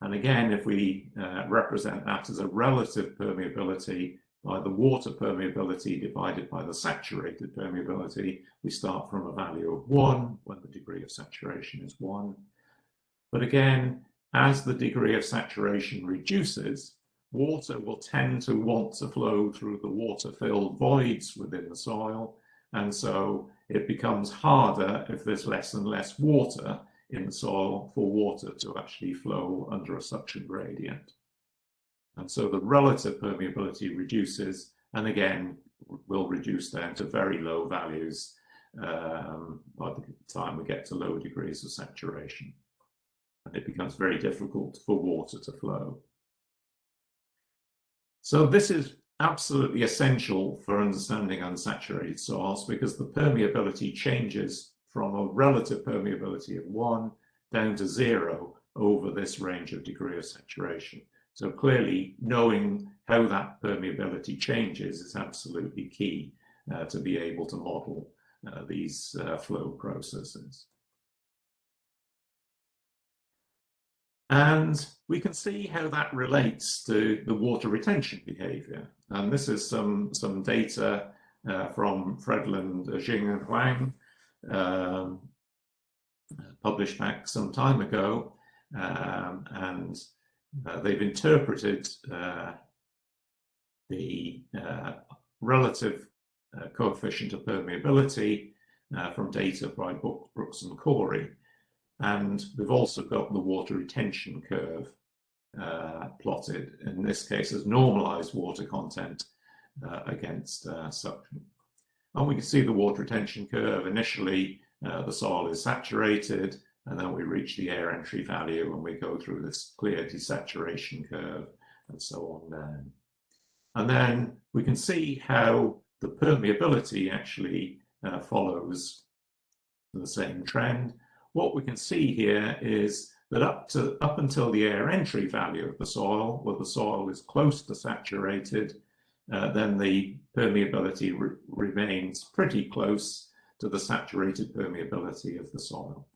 And again, if we represent that as a relative permeability by the water permeability divided by the saturated permeability, we start from a value of 1 when the degree of saturation is 1. But again, as the degree of saturation reduces, water will tend to want to flow through the water-filled voids within the soil, and so it becomes harder if there's less and less water in the soil for water to actually flow under a suction gradient. And so the relative permeability reduces, and again, will reduce down to very low values by the time we get to low degrees of saturation. And it becomes very difficult for water to flow. So this is absolutely essential for understanding unsaturated soils, because the permeability changes from a relative permeability of 1 down to 0 over this range of degree of saturation. So clearly, knowing how that permeability changes is absolutely key to be able to model these flow processes. And we can see how that relates to the water retention behavior. And this is some data from Fredland, Jing and Huang, published back some time ago. And they've interpreted the relative coefficient of permeability from data by Brooks and Corey. And we've also got the water retention curve plotted, in this case as normalized water content against suction. And we can see the water retention curve. Initially, the soil is saturated, and then we reach the air entry value, and we go through this clear desaturation curve, and so on down. And then we can see how the permeability actually follows the same trend. What we can see here is that up until the air entry value of the soil, where the soil is close to saturated, then the permeability remains pretty close to the saturated permeability of the soil.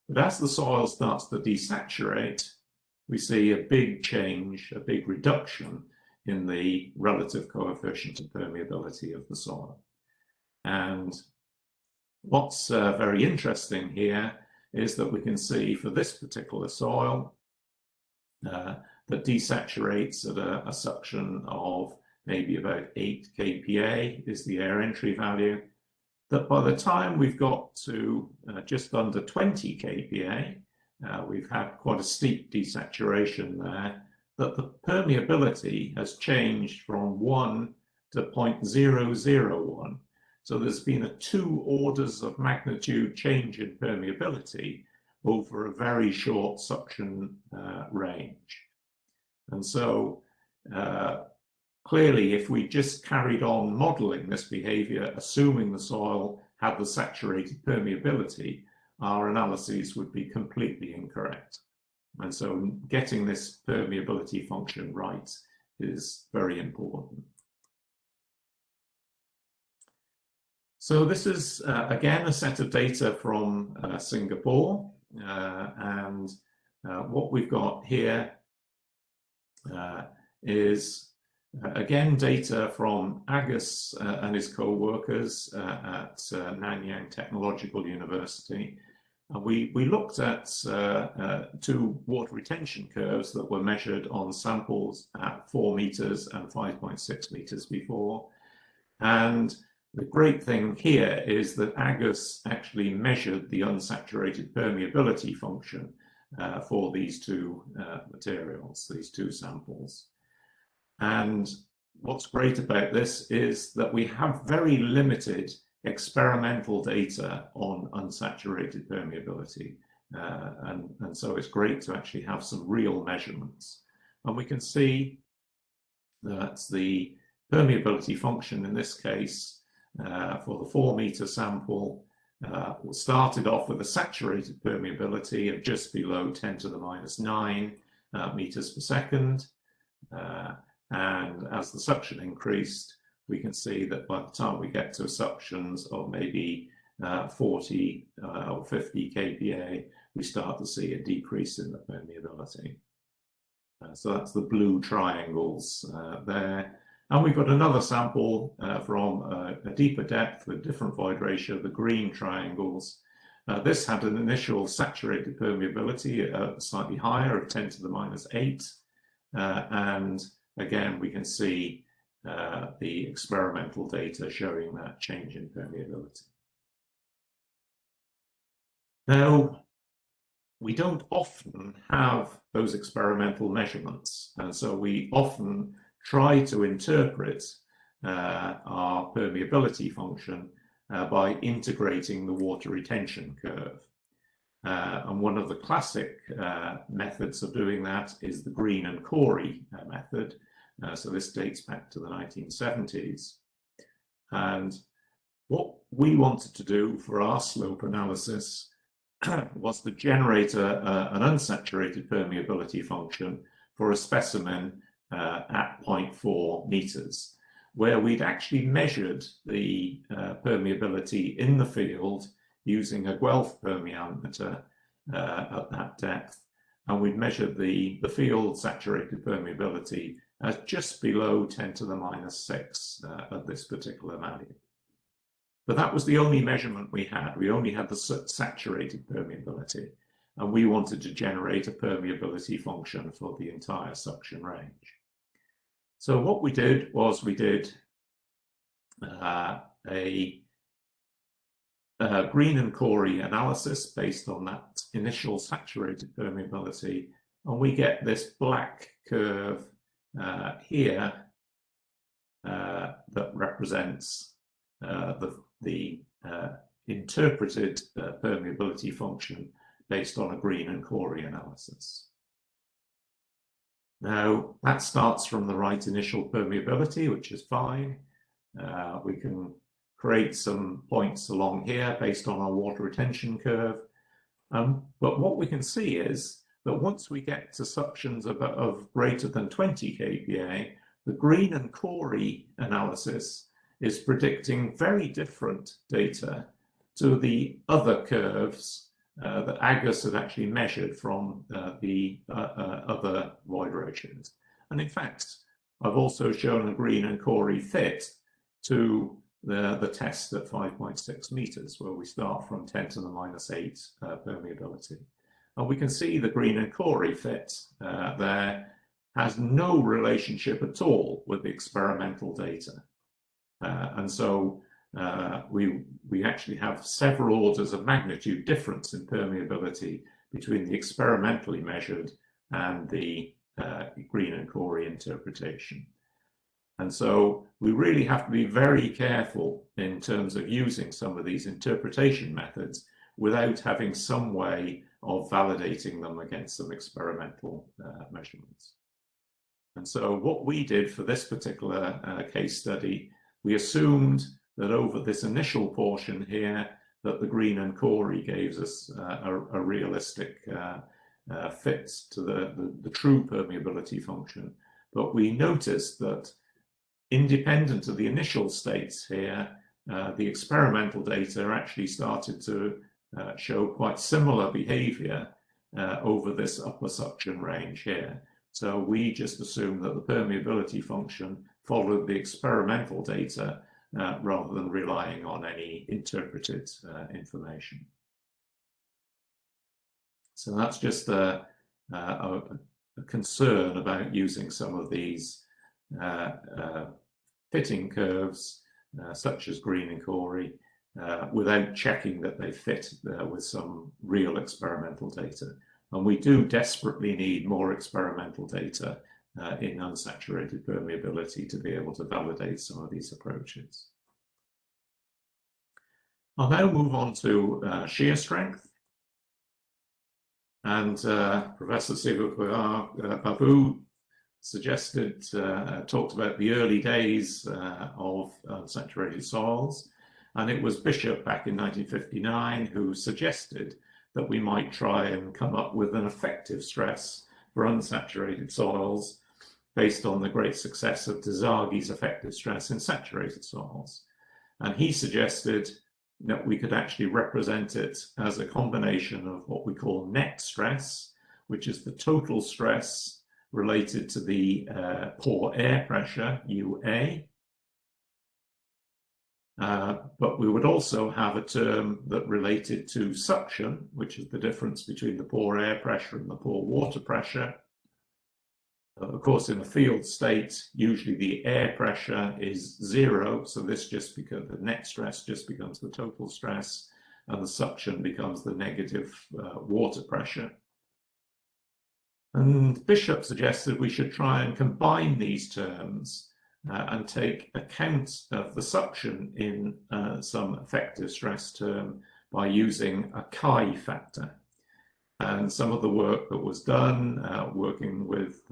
But as the soil starts to desaturate, we see a big change, a big reduction in the relative coefficient of permeability of the soil. And what's very interesting here is that we can see for this particular soil that desaturates at a suction of maybe about 8 kPa is the air entry value, that by the time we've got to just under 20 kPa, we've had quite a steep desaturation there, that the permeability has changed from 1 to 0.001. So there's been a 2 orders of magnitude change in permeability over a very short suction range. And so clearly, if we just carried on modeling this behavior, assuming the soil had the saturated permeability, our analyses would be completely incorrect. And so getting this permeability function right is very important. So this is, again, a set of data from Singapore. And what we've got here is, again, data from Agus and his co-workers at Nanyang Technological University. And we looked at 2 water retention curves that were measured on samples at 4 meters and 5.6 meters before. And the great thing here is that Agus actually measured the unsaturated permeability function for these 2 materials, these 2 samples. And what's great about this is that we have very limited experimental data on unsaturated permeability. And so it's great to actually have some real measurements. And we can see that the permeability function in this case for the 4 meter sample started off with a saturated permeability of just below 10 to the minus 9 meters per second. And as the suction increased, we can see that by the time we get to suctions of maybe 40 or 50 kPa, we start to see a decrease in the permeability. So that's the blue triangles there. And we've got another sample from a deeper depth with different void ratio, the green triangles. This had an initial saturated permeability slightly higher of 10 to the minus 8. And again, we can see the experimental data showing that change in permeability. Now, we don't often have those experimental measurements, and so we often try to interpret our permeability function by integrating the water retention curve. And one of the classic methods of doing that is the Green and Corey method. So this dates back to the 1970s. And what we wanted to do for our slope analysis was to generate an unsaturated permeability function for a specimen at 0.4 meters, where we'd actually measured the permeability in the field using a Guelph permeometer at that depth, and we'd measured the field saturated permeability at just below 10 to the minus 6 at this particular value. But that was the only measurement we had. We only had the saturated permeability, and we wanted to generate a permeability function for the entire suction range. So what we did was we did a Green and Corey analysis based on that initial saturated permeability, and we get this black curve here that represents the interpreted permeability function based on a Green and Corey analysis. Now, that starts from the right initial permeability, which is fine. We can create some points along here based on our water retention curve. But what we can see is that once we get to suctions of greater than 20 kPa, the Green and Corey analysis is predicting very different data to the other curves that Agus had actually measured from the other void ratios. And in fact, I've also shown a Green and Corey fit to the test at 5.6 meters, where we start from 10 to the minus 8 permeability. And we can see the Green and Corey fit there has no relationship at all with the experimental data. And so we actually have several orders of magnitude difference in permeability between the experimentally measured and the Green and Corey interpretation. And so we really have to be very careful in terms of using some of these interpretation methods without having some way of validating them against some experimental measurements. And so what we did for this particular case study, we assumed that over this initial portion here, that the Green and Corey gave us a realistic fit to the true permeability function. But we noticed that independent of the initial states here, the experimental data actually started to show quite similar behavior over this upper suction range here. So we just assumed that the permeability function followed the experimental data rather than relying on any interpreted information. So that's just a concern about using some of these fitting curves, such as Green and Corey, without checking that they fit with some real experimental data. And we do desperately need more experimental data in unsaturated permeability to be able to validate some of these approaches. I'll now move on to shear strength. And Professor Siva Babu suggested, talked about the early days of unsaturated soils. And it was Bishop back in 1959 who suggested that we might try and come up with an effective stress for unsaturated soils based on the great success of Terzaghi's effective stress in saturated soils. And he suggested that we could actually represent it as a combination of what we call net stress, which is the total stress related to the pore air pressure, UA. But we would also have a term that related to suction, which is the difference between the pore air pressure and the pore water pressure. Of course, in a field state, usually the air pressure is 0, so this just becomes the net stress just becomes the total stress, and the suction becomes the negative water pressure. And Bishop suggested we should try and combine these terms and take account of the suction in some effective stress term by using a chi factor. And some of the work that was done, working with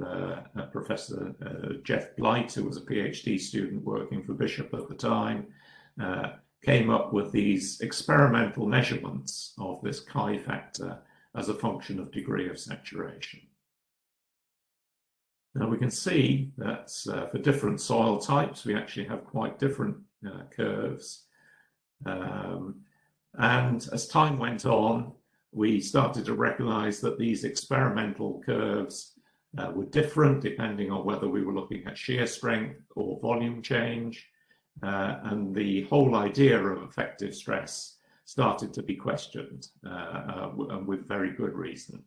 Professor Jeff Blight, who was a PhD student working for Bishop at the time, came up with these experimental measurements of this chi factor as a function of degree of saturation. Now we can see that for different soil types, we actually have quite different curves. And as time went on, we started to recognize that these experimental curves were different depending on whether we were looking at shear strength or volume change. And the whole idea of effective stress started to be questioned, and with very good reason.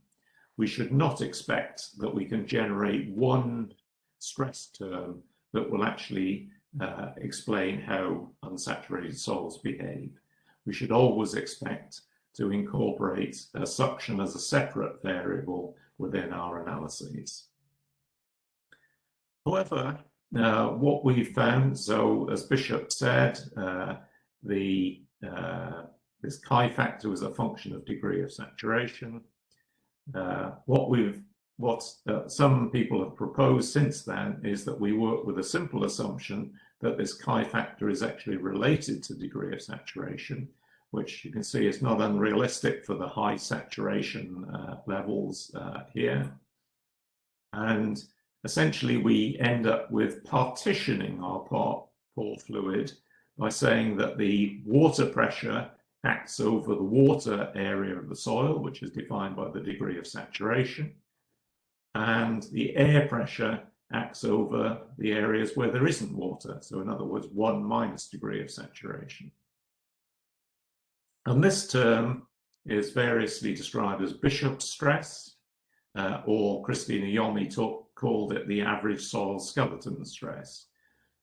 We should not expect that we can generate one stress term that will actually explain how unsaturated soils behave. We should always expect to incorporate suction as a separate variable within our analyses. However, what we found, so as Bishop said, this chi factor was a function of degree of saturation. What some people have proposed since then is that we work with a simple assumption that this chi factor is actually related to degree of saturation, which you can see is not unrealistic for the high saturation levels here. And essentially we end up with partitioning our pore fluid by saying that the water pressure acts over the water area of the soil, which is defined by the degree of saturation, and the air pressure acts over the areas where there isn't water. So in other words, 1 minus degree of saturation. And this term is variously described as Bishop stress, or Christina Yomi called it the average soil skeleton stress.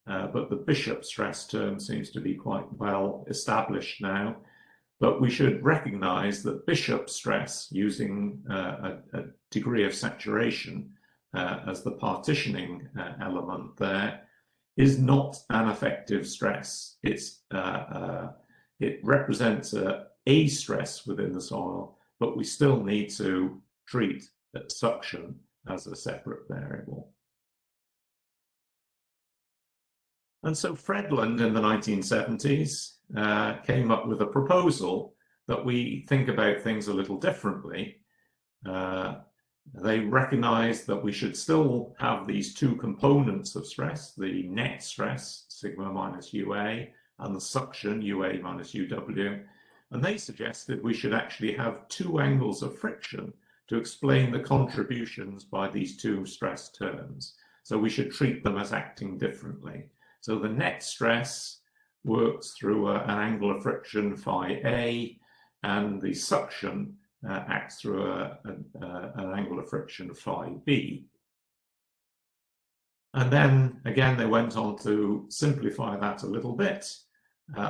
But the Bishop stress term seems to be quite well established now. But we should recognize that Bishop stress, using a degree of saturation as the partitioning element there, is not an effective stress. It represents a stress within the soil, but we still need to treat suction as a separate variable. And so Fredland in the 1970s came up with a proposal that we think about things a little differently. They recognized that we should still have these two components of stress, the net stress, sigma minus UA, and the suction, UA minus UW. And they suggested we should actually have two angles of friction to explain the contributions by these two stress terms. So we should treat them as acting differently. So the net stress works through an angle of friction phi A, and the suction acts through an angle of friction phi B. And then again, they went on to simplify that a little bit.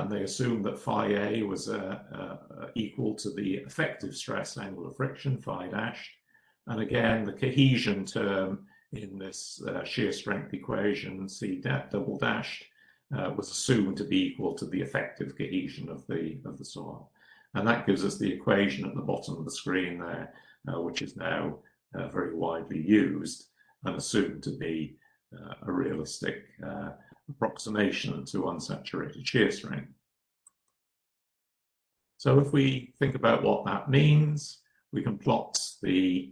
They assumed that phi A was equal to the effective stress angle of friction, phi dash. And again, the cohesion term in this shear strength equation, C double dashed, was assumed to be equal to the effective cohesion of the soil. And that gives us the equation at the bottom of the screen there, which is now very widely used and assumed to be a realistic approximation to unsaturated shear strength. So if we think about what that means, we can plot the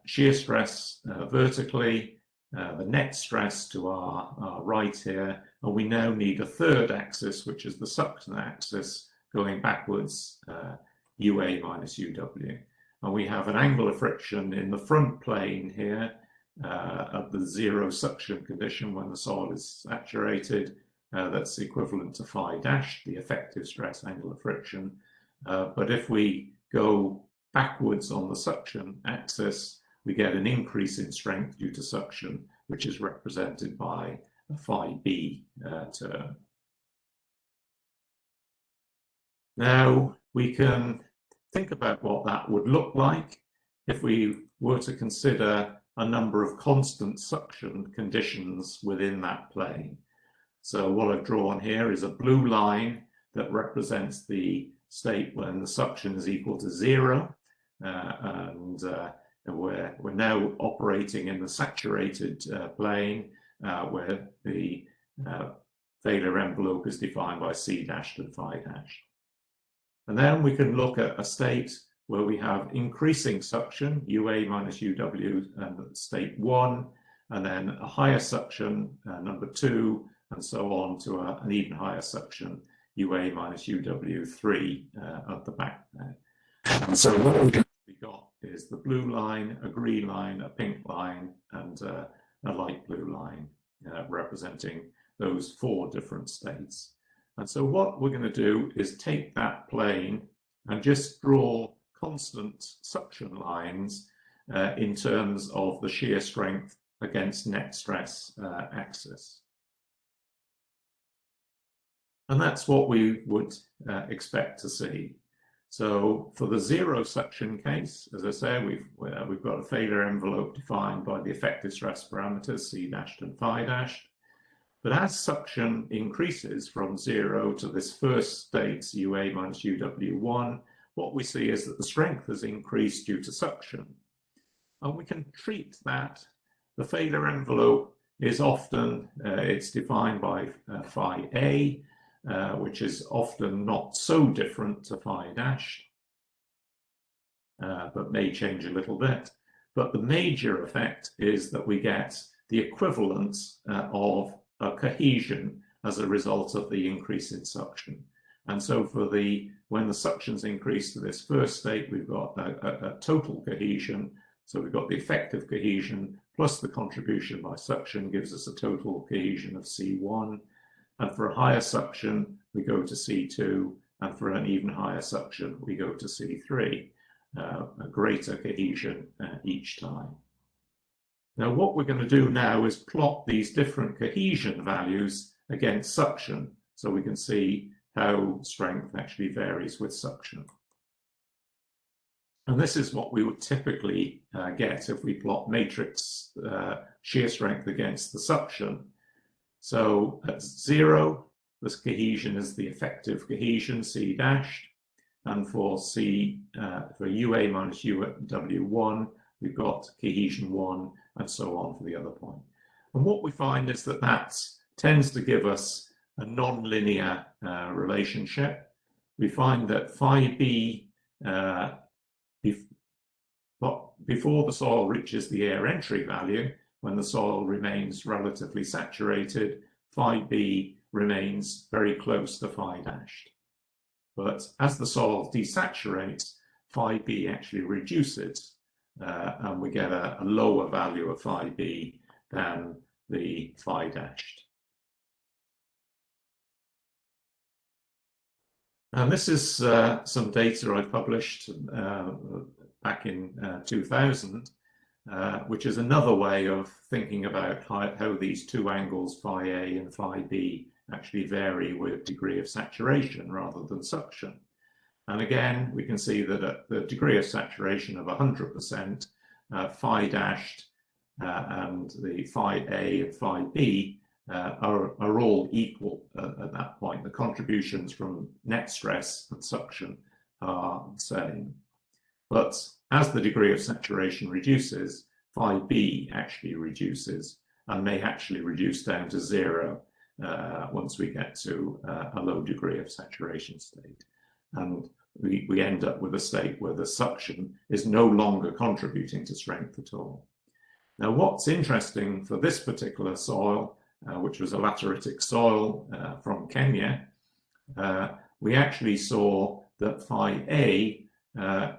shear stress vertically, the net stress to our right here, and we now need a third axis, which is the suction axis, going backwards, UA minus UW. And we have an angle of friction in the front plane here at the zero suction condition when the soil is saturated. That's equivalent to phi dash, the effective stress angle of friction. But if we go backwards on the suction axis, we get an increase in strength due to suction, which is represented by a phi B term. Now, we can think about what that would look like if we were to consider a number of constant suction conditions within that plane. So what I've drawn here is a blue line that represents the state when the suction is equal to 0, and we're now operating in the saturated plane where the failure envelope is defined by C dash and phi dash. And then we can look at a state where we have increasing suction, UA minus UW, and state 1, and then a higher suction, number 2, and so on to an even higher suction, UA minus UW3 at the back there. And so what we've got is the blue line, a green line, a pink line, and a light blue line representing those 4 different states. And so what we're going to do is take that plane and just draw constant suction lines in terms of the shear strength against net stress axis. And that's what we would expect to see. So for the zero suction case, as I say, we've got a failure envelope defined by the effective stress parameters, C dashed and phi dashed. But as suction increases from 0 to this first state, UA minus UW1, what we see is that the strength has increased due to suction. And we can treat that. The failure envelope is often, it's defined by phi A, which is often not so different to phi dash, but may change a little bit. But the major effect is that we get the equivalence of a cohesion as a result of the increase in suction. And so for when the suction's increased to this first state, we've got a total cohesion. So we've got the effective cohesion plus the contribution by suction gives us a total cohesion of C1. And for a higher suction, we go to C2. And for an even higher suction, we go to C3, a greater cohesion each time. Now, what we're going to do now is plot these different cohesion values against suction, so we can see how strength actually varies with suction. And this is what we would typically get if we plot matrix shear strength against the suction. So at 0, this cohesion is the effective cohesion, C dashed. And for for UA minus UW1, we've got cohesion 1, and so on for the other point. And what we find is that that tends to give us a non-linear relationship. We find that phi B, before the soil reaches the air entry value, when the soil remains relatively saturated, phi B remains very close to phi dashed. But as the soil desaturates, phi B actually reduces, and we get a lower value of phi B than the phi dashed. And this is some data I published back in 2000, which is another way of thinking about how these two angles, phi A and phi B, actually vary with degree of saturation rather than suction. And again, we can see that at the degree of saturation of 100%, phi dashed and the phi A and phi B are all equal at that point. The contributions from net stress and suction are the same. But as the degree of saturation reduces, phi B actually reduces and may actually reduce down to 0 once we get to a low degree of saturation state. And we end up with a state where the suction is no longer contributing to strength at all. Now, what's interesting for this particular soil, which was a lateritic soil from Kenya, we actually saw that phi A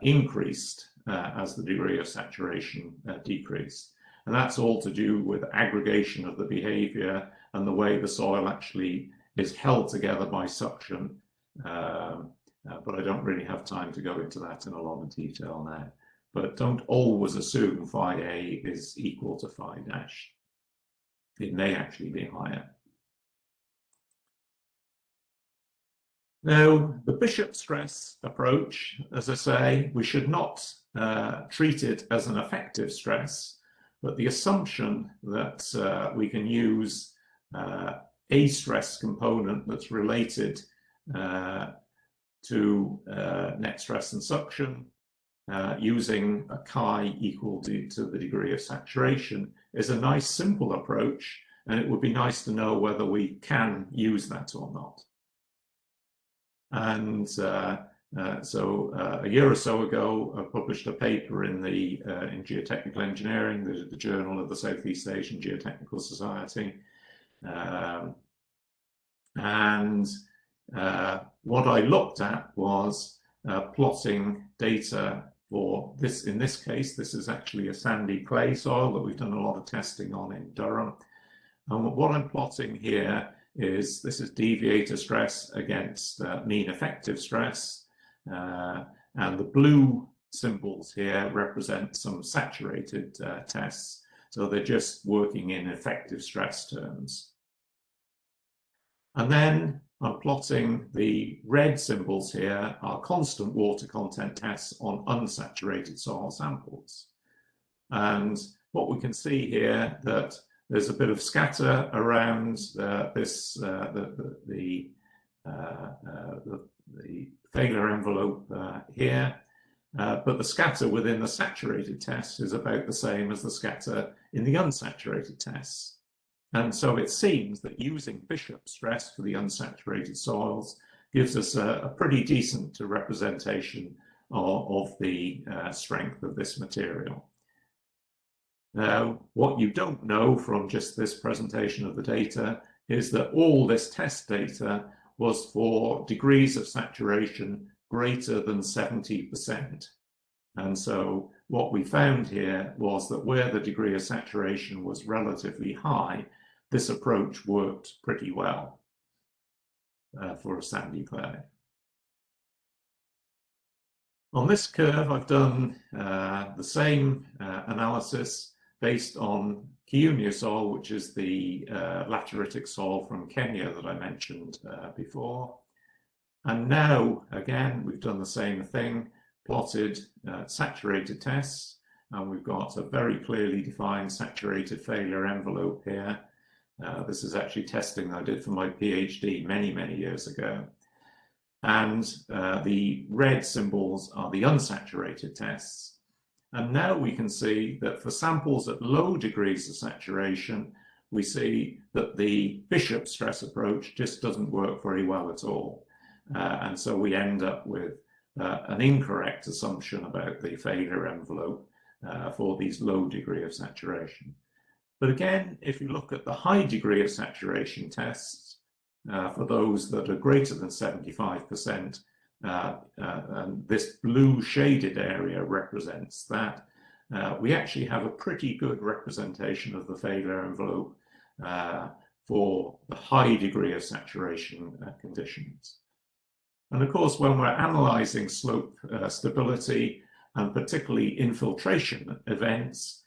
increased as the degree of saturation decreased. And that's all to do with aggregation of the behavior and the way the soil actually is held together by suction. But I don't really have time to go into that in a lot of detail now. But don't always assume phi A is equal to phi dash. It may actually be higher. Now, the Bishop stress approach, as I say, we should not treat it as an effective stress, but the assumption that we can use a stress component that's related to net stress and suction using a chi equal to the degree of saturation is a nice simple approach, and it would be nice to know whether we can use that or not. And so a year or so ago, I published a paper in in geotechnical engineering, the Journal of the Southeast Asian Geotechnical Society. What I looked at was plotting data for this. In this case, this is actually a sandy clay soil that we've done a lot of testing on in Durham. And what I'm plotting here is this is deviator stress against mean effective stress. And the blue symbols here represent some saturated tests. So they're just working in effective stress terms. And then I'm plotting the red symbols here are constant water content tests on unsaturated soil samples. And what we can see here that there's a bit of scatter around the failure envelope here, but the scatter within the saturated test is about the same as the scatter in the unsaturated tests. And so it seems that using Bishop stress for the unsaturated soils gives us a pretty decent representation of the strength of this material. Now, what you don't know from just this presentation of the data is that all this test data was for degrees of saturation greater than 70%. And so what we found here was that where the degree of saturation was relatively high, this approach worked pretty well for a sandy clay. On this curve, I've done the same analysis based on Kiunia soil, which is the lateritic soil from Kenya that I mentioned before. And now, again, we've done the same thing, plotted saturated tests, and we've got a very clearly defined saturated failure envelope here. This is actually testing I did for my PhD many years ago. And the red symbols are the unsaturated tests. And now we can see that for samples at low degrees of saturation, we see that the Bishop stress approach just doesn't work very well at all. And so we end up with an incorrect assumption about the failure envelope for these low degree of saturation. But again, if you look at the high degree of saturation tests, for those that are greater than 75%, and this blue shaded area represents that, we actually have a pretty good representation of the failure envelope for the high degree of saturation conditions. And of course, when we're analyzing slope stability and particularly infiltration events,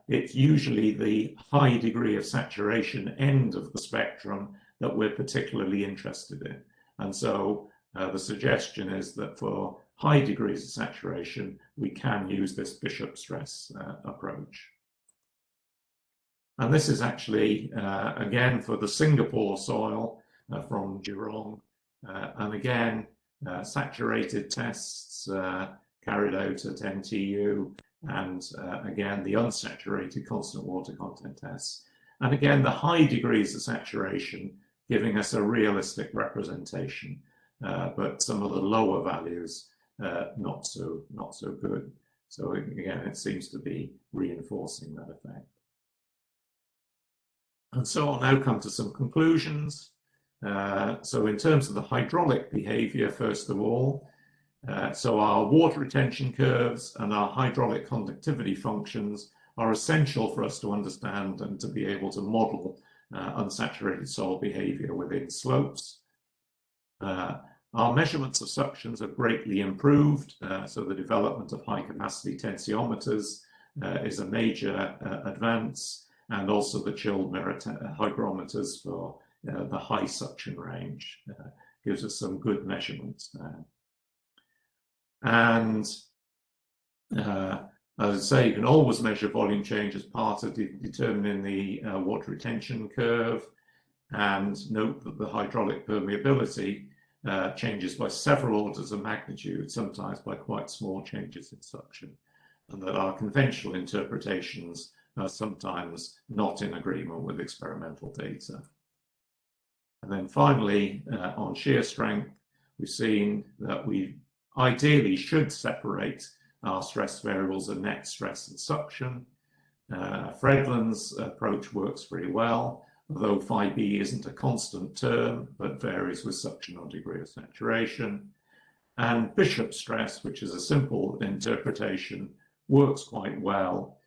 it's usually the high degree of saturation end of the spectrum that we're particularly interested in. And so the suggestion is that for high degrees of saturation, we can use this Bishop stress approach. And this is actually, again, for the Singapore soil from Geelong. And again, saturated tests carried out at NTU, and again, the unsaturated constant water content tests. And again, the high degrees of saturation giving us a realistic representation, but some of the lower values not so good. So again, it seems to be reinforcing that effect. And so I'll now come to some conclusions. So in terms of the hydraulic behavior, first of all, so our water retention curves and our hydraulic conductivity functions are essential for us to understand and to be able to model unsaturated soil behavior within slopes. Our measurements of suctions have greatly improved, so the development of high capacity tensiometers is a major advance, and also the chilled mirror hygrometers for the high suction range gives us some good measurements there. And as I say, you can always measure volume change as part of determining the water retention curve, and note that the hydraulic permeability changes by several orders of magnitude, sometimes by quite small changes in suction, and that our conventional interpretations are sometimes not in agreement with experimental data. And then finally, on shear strength, we've seen that we ideally should separate our stress variables of net stress and suction. Fredlin's approach works very well, although phi b isn't a constant term, but varies with suction or degree of saturation. And Bishop stress, which is a simple interpretation, works quite well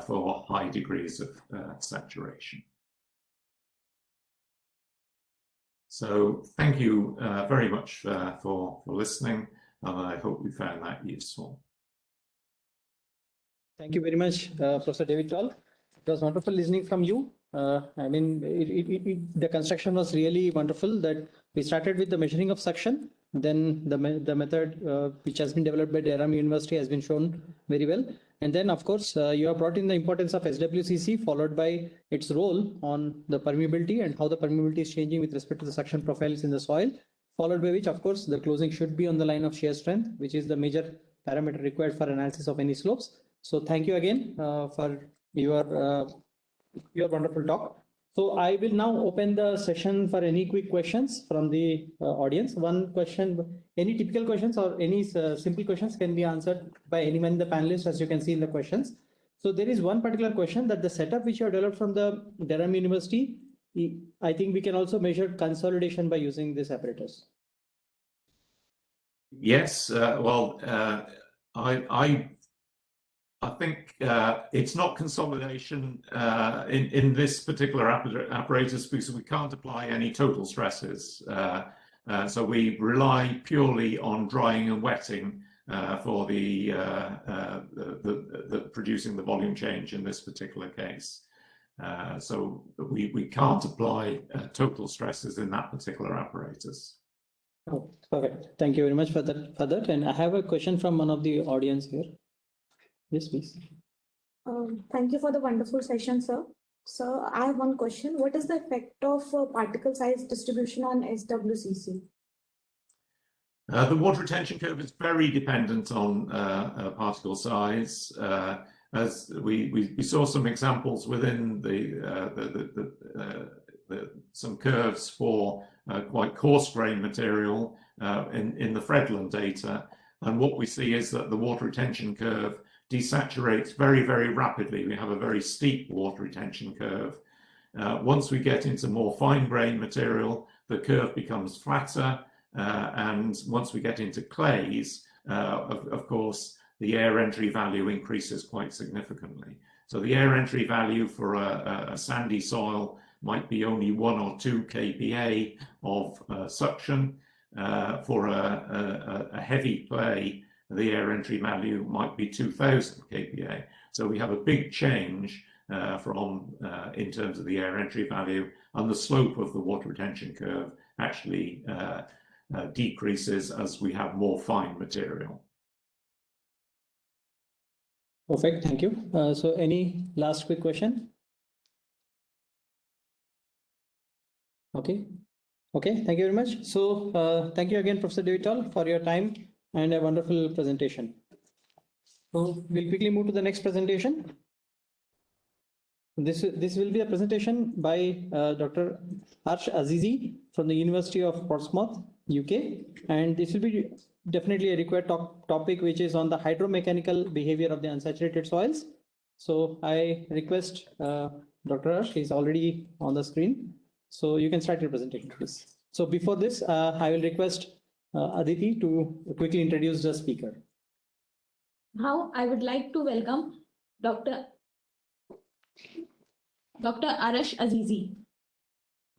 for high degrees of saturation. So thank you very much for listening, and I hope you found that useful. Thank you very much, Professor David Tall. It was wonderful listening from you. I mean, the construction was really wonderful, that we started with the measuring of suction, then the method which has been developed by Durham University has been shown very well. And then, of course, you have brought in the importance of SWCC, followed by its role on the permeability and how the permeability is changing with respect to the suction profiles in the soil, followed by which, of course, the closing should be on the line of shear strength, which is the major parameter required for analysis of any slopes. So thank you again for your wonderful talk. So I will now open the session for any quick questions from the audience. One question, any typical questions or any simple questions can be answered by anyone in the panelists, as you can see in the questions. So there is one particular question, that the setup which you have developed from the Durham University, I think we can also measure consolidation by using this apparatus. Yes, well, I think it's not consolidation in this particular apparatus, because we can't apply any total stresses. So we rely purely on drying and wetting for the producing the volume change in this particular case. So we can't apply total stresses in that particular apparatus. Oh, perfect. Thank you very much for that. And I have a question from one of the audience here. Yes, please. Thank you for the wonderful session, sir. So I have one question. What is the effect of particle size distribution on SWCC? The water retention curve is very dependent on particle size. As we saw some examples within some curves for quite coarse grain material in the Fredland data. And what we see is that the water retention curve desaturates very, very rapidly. We have a very steep water retention curve. Once we get into more fine grain material, the curve becomes flatter. And once we get into clays, of course, the air entry value increases quite significantly. So the air entry value for a sandy soil might be only 1 or 2 kPa of suction. For a heavy clay, the air entry value might be 2000 kPa. So we have a big change in terms of the air entry value, and the slope of the water retention curve actually decreases as we have more fine material. Perfect, thank you. So any last quick question? Okay, thank you very much. So thank you again, Professor Devital, for your time and a wonderful presentation. So we'll quickly move to the next presentation. This will be a presentation by Dr. Arsh Azizi from the University of Portsmouth, UK, and this will be definitely a required topic, which is on the hydromechanical behavior of the unsaturated soils. So I request Dr. Arsh, he's already on the screen, so you can start your presentation, please. So before this, I will request Aditi to quickly introduce the speaker. Now I would like to welcome Dr. Arash Azizi.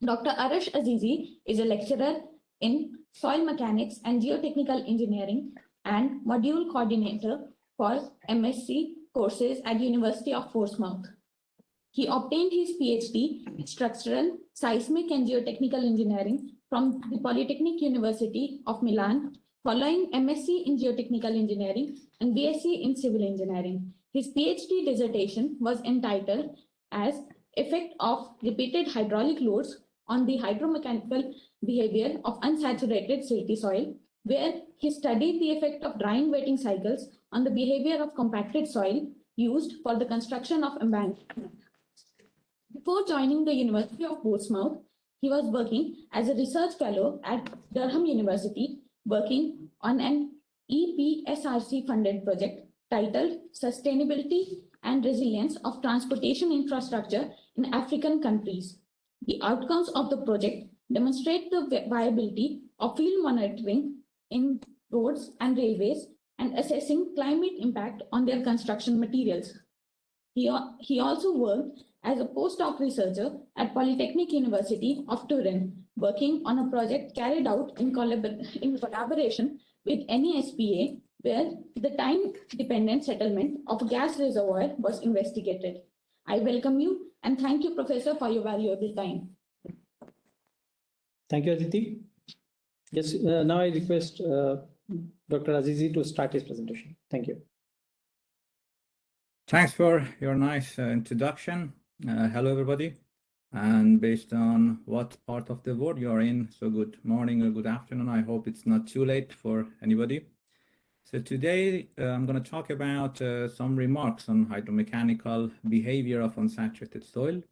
Dr. Arash Azizi is a lecturer in soil mechanics and geotechnical engineering and module coordinator for MSc courses at the University of Portsmouth. He obtained his PhD in structural, seismic and geotechnical engineering from the Polytechnic University of Milan, following MSc in geotechnical engineering and BSc in civil engineering. His PhD dissertation was entitled as Effect of Repeated Hydraulic Loads on the Hydromechanical Behavior of Unsaturated Silty Soil, where he studied the effect of drying wetting cycles on the behavior of compacted soil used for the construction of embankment. Before joining the University of Portsmouth, he was working as a research fellow at Durham University, working on an EPSRC-funded project titled Sustainability and Resilience of Transportation Infrastructure in African Countries. The outcomes of the project demonstrate the viability of field monitoring in roads and railways and assessing climate impact on their construction materials. He also worked as a postdoc researcher at Polytechnic University of Turin, working on a project carried out in collaboration with NESPA, where the time-dependent settlement of a gas reservoir was investigated. I welcome you and thank you, Professor, for your valuable time. Thank you, Aditi. Yes, now I request Dr. Azizi to start his presentation. Thank you. Thanks for your nice introduction. Hello, everybody. And based on what part of the world you're in, so good morning or good afternoon. I hope it's not too late for anybody. So today I'm going to talk about some remarks on hydromechanical behavior of unsaturated soil.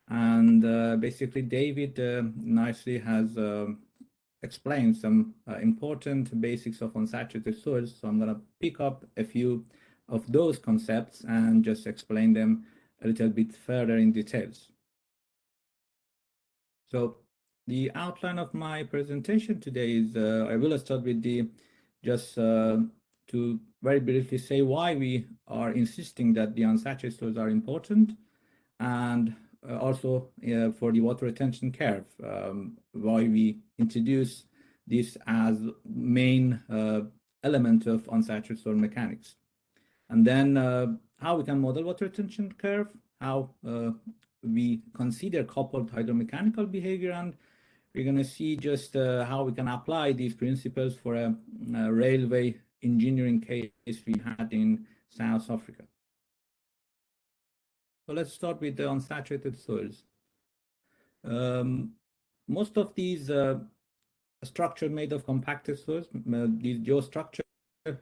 And basically, David nicely has explained some important basics of unsaturated soils. So I'm going to pick up a few of those concepts and just explain them a little bit further in details. So the outline of my presentation today is I will start with to very briefly say why we are insisting that the unsaturated soils are important, and also for the water retention curve, why we introduce this as main element of unsaturated soil mechanics. And then how we can model water retention curve, how we consider coupled hydromechanical behavior, and we're going to see just how we can apply these principles for a railway engineering case we had in South Africa. So let's start with the unsaturated soils. Most of these structure made of compacted soils, these geostructures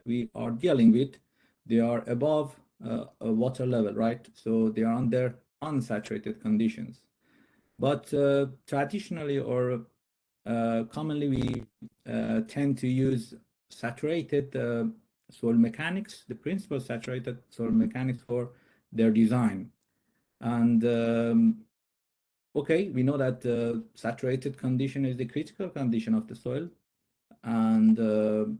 we are dealing with, they are above water level, right? So they are under unsaturated conditions. But traditionally or commonly we tend to use saturated soil mechanics, the principal saturated soil mechanics for their design. And okay, we know that saturated condition is the critical condition of the soil, and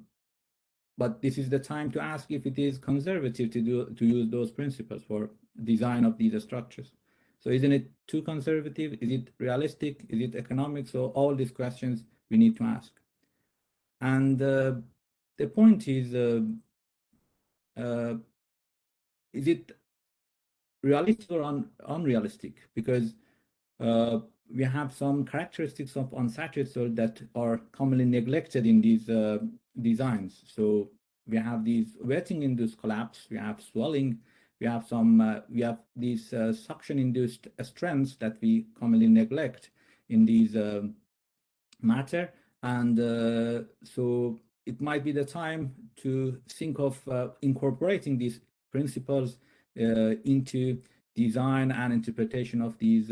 but this is the time to ask if it is conservative to use those principles for design of these structures. So isn't it too conservative? Is it realistic? Is it economic? So all these questions we need to ask. And the point is it realistic or unrealistic? Because we have some characteristics of unsaturated soil that are commonly neglected in these designs. So we have these wetting-induced collapse, we have swelling, we have these suction-induced strengths that we commonly neglect in these matter, and so it might be the time to think of incorporating these principles into design and interpretation of these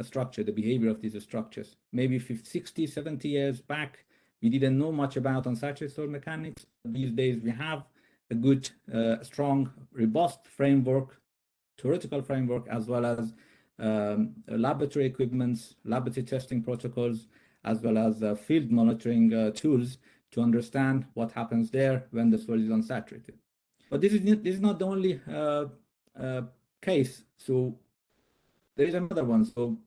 structure, the behavior of these structures. Maybe 50, 60, 70 years back, we didn't know much about unsaturated soil mechanics. These days, we have a good, strong, robust framework, theoretical framework, as well as laboratory equipments, laboratory testing protocols, as well as field monitoring tools to understand what happens there when the soil is unsaturated. But this is not the only case. So there is another one. So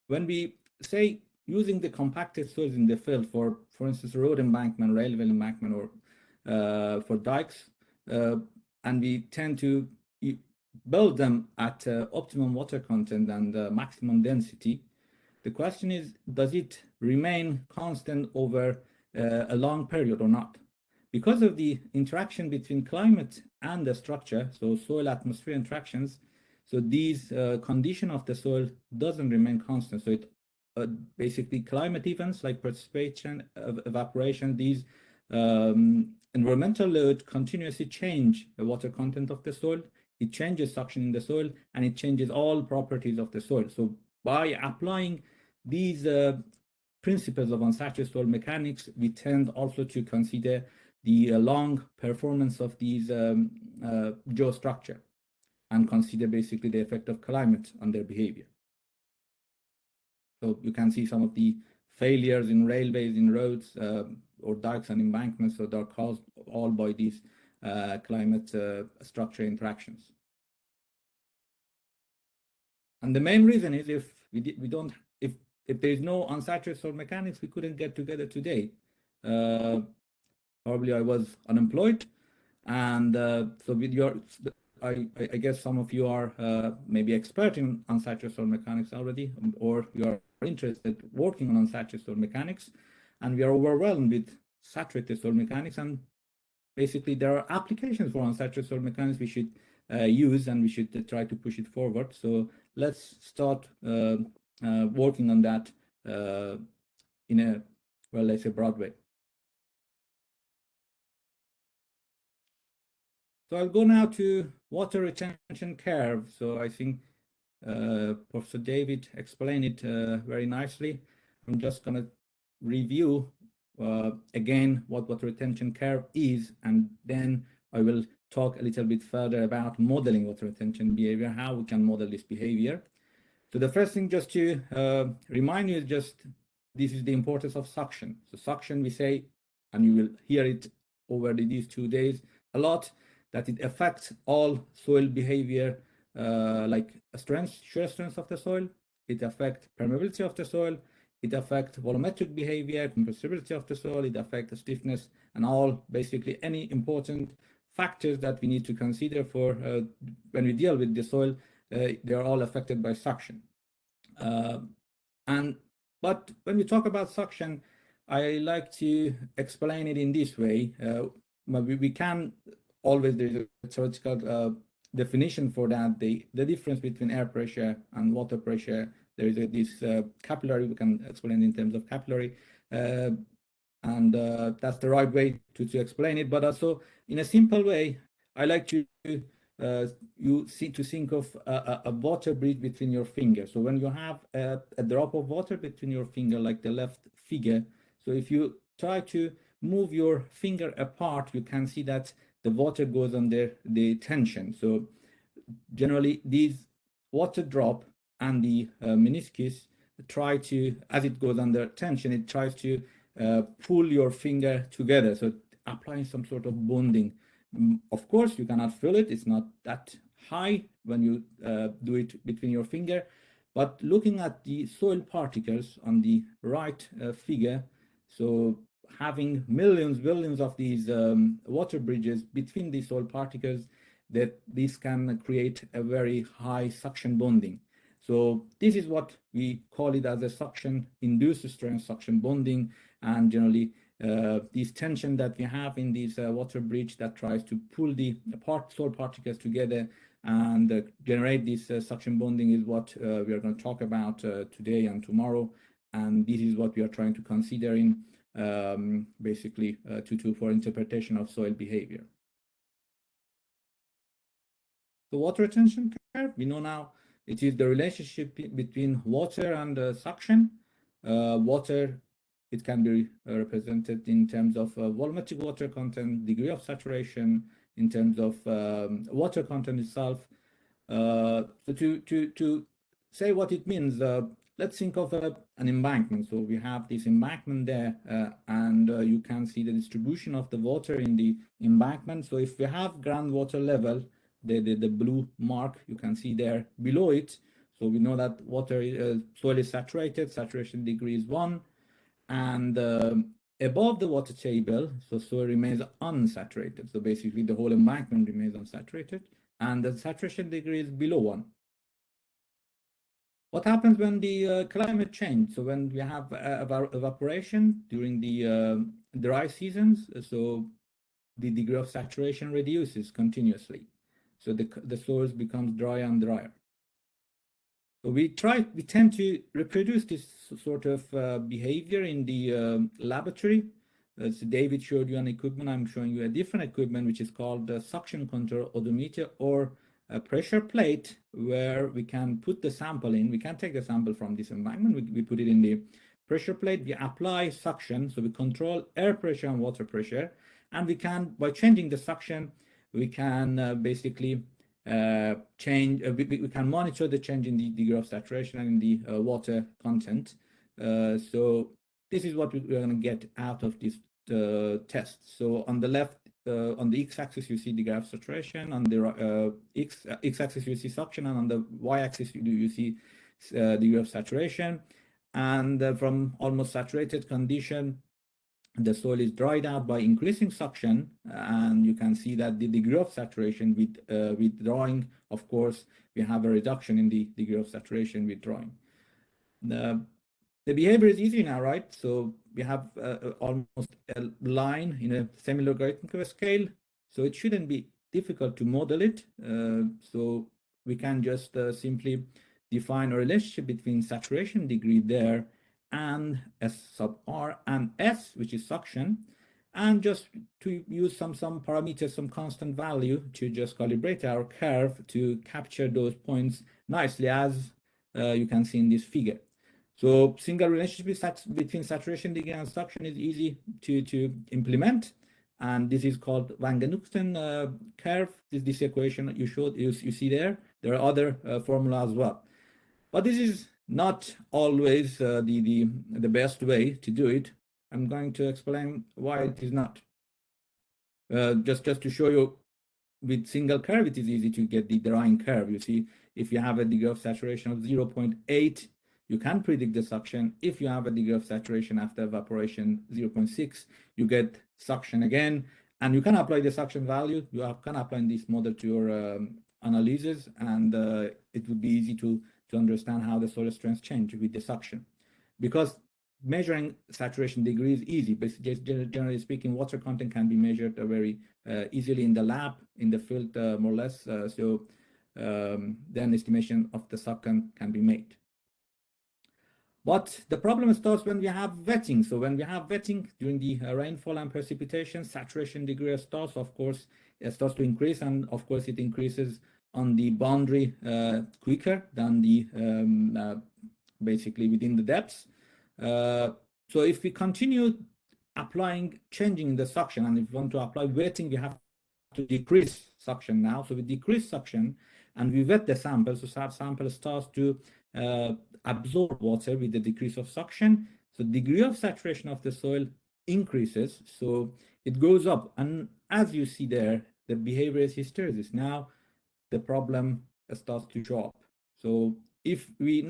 when we say using the compacted soils in the field for instance, road embankment, railway embankment, or for dikes, and we tend to build them at optimum water content and maximum density, the question is, does it remain constant over a long period or not? Because of the interaction between climate and the structure, so soil-atmosphere interactions, so these condition of the soil doesn't remain constant. So it basically climate events like precipitation, evaporation, these environmental load continuously change the water content of the soil. It changes suction in the soil, and it changes all properties of the soil. So by applying these principles of unsaturated soil mechanics, we tend also to consider the long performance of these geostructure and consider basically the effect of climate on their behavior. So you can see some of the failures in railways, in roads, or dikes and embankments, so they're caused all by these climate structure interactions. And the main reason is if there is no unsaturated soil mechanics, we couldn't get together today. Probably I was unemployed, and so with your, I guess some of you are maybe expert in unsaturated soil mechanics already, or you are interested working on unsaturated soil mechanics, and we are overwhelmed with saturated soil mechanics, and basically there are applications for unsaturated soil mechanics we should use, and we should try to push it forward. So let's start working on that in a, well, let's say broad way. So I'll go now to water retention curve. So I think Professor David explained it very nicely. I'm just going to review again what water retention curve is, and then I will talk a little bit further about modeling water retention behavior, how we can model this behavior. So the first thing just to remind you is just this is the importance of suction. So suction, we say, and you will hear it over these 2 days a lot, that it affects all soil behavior, like strength, shear strength of the soil. It affects permeability of the soil. It affects volumetric behavior, compressibility of the soil. It affects the stiffness, and all basically any important factors that we need to consider for when we deal with the soil. They are all affected by suction. But when we talk about suction, I like to explain it in this way. We can always, there's a theoretical definition for that, the difference between air pressure and water pressure. There is this capillary, we can explain in terms of capillary, and that's the right way to explain it. But also in a simple way, I like to think of a water bridge between your fingers. So when you have a drop of water between your finger, like the left figure, so if you try to move your finger apart, you can see that the water goes under the tension. So generally these water drop and the meniscus try to, as it goes under tension, it tries to pull your finger together, so applying some sort of bonding. Of course, you cannot feel it, it's not that high when you do it between your finger, but looking at the soil particles on the right figure, so having millions, billions of these water bridges between the soil particles, that this can create a very high suction bonding. So this is what we call it as a suction-induced strength suction bonding, and generally this tension that we have in this water bridge that tries to pull the soil particles together and generate this suction bonding is what we are going to talk about today and tomorrow, and this is what we are trying to consider in basically for interpretation of soil behavior. The water retention curve, we know now it is the relationship between water and suction. Water, it can be represented in terms of volumetric water content, degree of saturation, in terms of water content itself. So to say what it means, let's think of an embankment. So we have this embankment there, and you can see the distribution of the water in the embankment. So if we have groundwater level, the blue mark you can see there below it, so we know that soil is saturated, saturation degree is 1, and above the water table, so soil remains unsaturated. So basically the whole embankment remains unsaturated, and the saturation degree is below 1. What happens when the climate change? So when we have evaporation during the dry seasons, so the degree of saturation reduces continuously. So the soils becomes drier and drier. So we tend to reproduce this sort of behavior in the laboratory. So David showed you an equipment. I'm showing you a different equipment, which is called the suction control odometer, or a pressure plate, where we can put the sample in. We can take the sample from this embankment. We put it in the pressure plate. We apply suction. So we control air pressure and water pressure. And we can, by changing the suction, we can basically change, we can monitor the change in the degree of saturation and in the water content. So this is what we're going to get out of this test. So on the left, on the x-axis, you see degree of saturation. On the x-axis, you see suction, and on the y-axis, you see degree of saturation. And from almost saturated condition, the soil is dried out by increasing suction, and you can see that the degree of saturation with withdrawing, of course, we have a reduction in the degree of saturation withdrawing. The behavior is easy now, right? So we have almost a line in a semi-logarithmic scale, so it shouldn't be difficult to model it. So we can just simply define a relationship between saturation degree there and S sub R and S, which is suction, and just to use some parameters, some constant value, to just calibrate our curve to capture those points nicely, as you can see in this figure. So single relationship between saturation degree and suction is easy to implement, and this is called Wangen-Knuchten curve. This equation you see there. There are other formulas as well, but this is not always the best way to do it. I'm going to explain why it is not. Just to show you, with single curve, it is easy to get the drying curve. You see, if you have a degree of saturation of 0.8, you can predict the suction. If you have a degree of saturation after evaporation 0.6, you get suction again, and you can apply the suction value. You can apply this model to your analysis, and it would be easy to understand how the soil strength change with the suction. Because measuring saturation degree is easy. Basically, generally speaking, water content can be measured very easily in the lab, in the field, more or less. Then estimation of the suction can be made. But the problem starts when we have wetting. So when we have wetting during the rainfall and precipitation, saturation degree starts, of course, it starts to increase, and of course it increases on the boundary quicker than the basically within the depths. So if we continue changing the suction, and if we want to apply wetting, we have to decrease suction now. So we decrease suction and we wet the sample. So sample starts to absorb water with the decrease of suction. So degree of saturation of the soil increases. So it goes up. And as you see there, the behavior is hysteresis. Now the problem starts to show up. So if we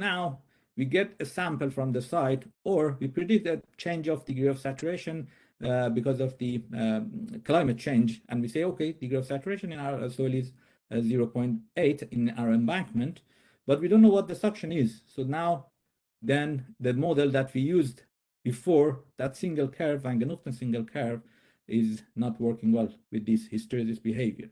get a sample from the site, or we predict a change of degree of saturation because of the climate change, and we say, okay, degree of saturation in our soil is 0.8 in our embankment, but we don't know what the suction is. So now, then the model that we used before, that single curve, Van Genuchten single curve, is not working well with this hysteresis behavior.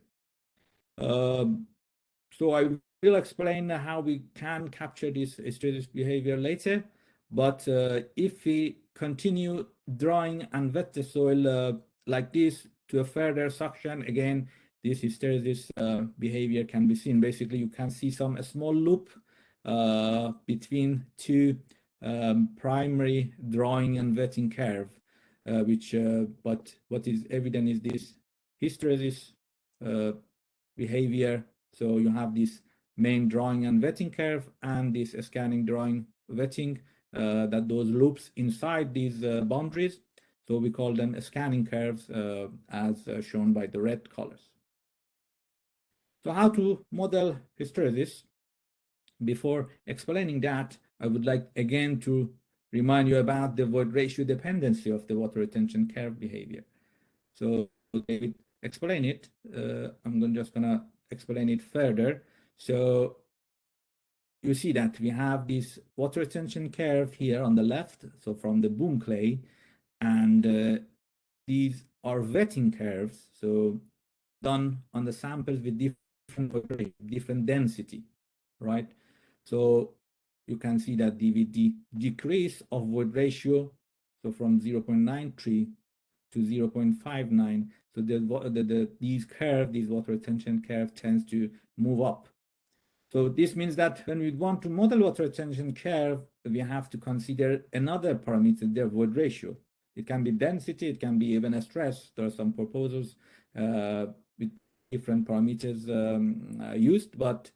So I will explain how we can capture this hysteresis behavior later, but if we continue drying and wet the soil like this to a further suction, again, this hysteresis behavior can be seen. Basically, you can see a small loop between two primary drying and wetting curve, but what is evident is this hysteresis behavior. So you have this main drying and wetting curve and this scanning drying wetting, that those loops inside these boundaries. So we call them scanning curves, as shown by the red colors. So how to model hysteresis? Before explaining that, I would like again to remind you about the void ratio dependency of the water retention curve behavior. So David explain it. I'm just gonna explain it further. So you see that we have this water retention curve here on the left, so from the boom clay, and these are wetting curves, so done on the samples with different density, right? So you can see that with the decrease of void ratio, so from 0.93 to 0.59, so these water retention curve tends to move up. So this means that when we want to model water retention curve, we have to consider another parameter, the void ratio. It can be density, it can be even a stress. There are some proposals with different parameters used, but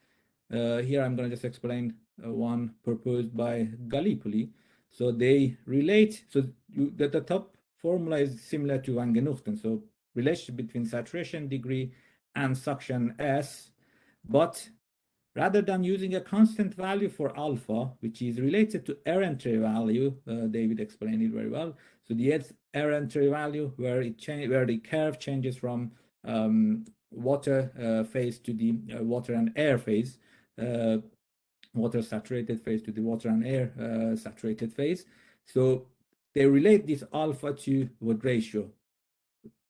here I'm going to just explain one proposed by Gallipoli. So they relate, so the top formula is similar to Van Genuchten, so relationship between saturation degree and suction S, but rather than using a constant value for alpha, which is related to air entry value, David explained it very well. So the air entry value where the curve changes from water phase to the water and air phase, water saturated phase to the water and air saturated phase. So they relate this alpha to void ratio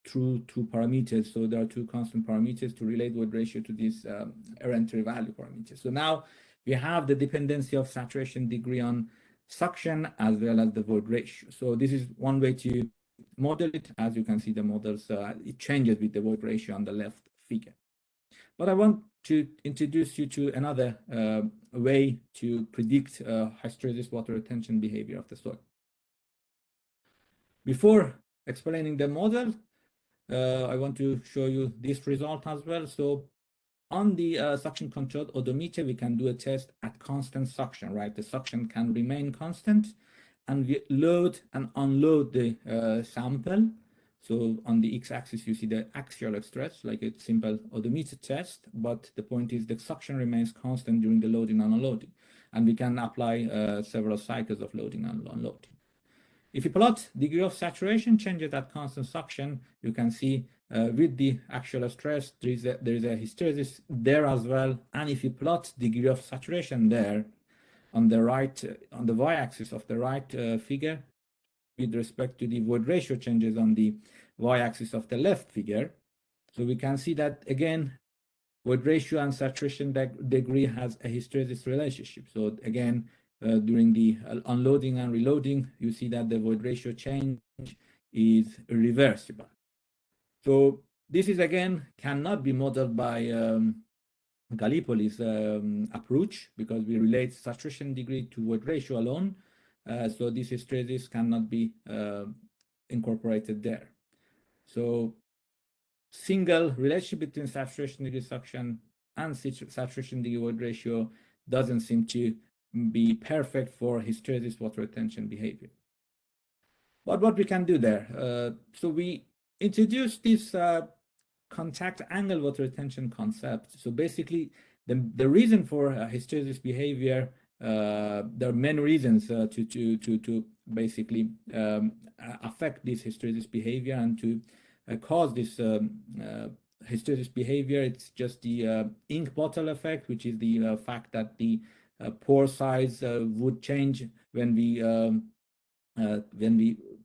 through two parameters. So there are two constant parameters to relate void ratio to this air entry value parameter. So now we have the dependency of saturation degree on suction as well as the void ratio. So this is one way to model it. As you can see, the models, it changes with the void ratio on the left figure. But I want to introduce you to another way to predict hysteresis water retention behavior of the soil. Before explaining the model, I want to show you this result as well. So on the suction controlled odometer, we can do a test at constant suction, right? The suction can remain constant, and we load and unload the sample. So on the x-axis, you see the axial stress, like a simple odometer test, but the point is the suction remains constant during the loading and unloading, and we can apply several cycles of loading and unloading. If you plot degree of saturation changes at constant suction, you can see with the actual stress, there is a hysteresis there as well. And if you plot degree of saturation there on the right, on the y-axis of the right figure, with respect to the void ratio changes on the y-axis of the left figure. So we can see that again, void ratio and saturation degree has a hysteresis relationship. So again, during the unloading and reloading, you see that the void ratio change is reversible. So this is again cannot be modeled by Gallipoli's approach, because we relate saturation degree to void ratio alone. So this hysteresis cannot be incorporated there. So single relationship between saturation degree suction and saturation degree void ratio doesn't seem to be perfect for hysteresis water retention behavior. But what we can do there? So we introduced this contact angle water retention concept. So basically, the reason for hysteresis behavior, there are many reasons to basically affect this hysteresis behavior and to cause this hysteresis behavior. It's just the ink bottle effect, which is the fact that the pore size would change when we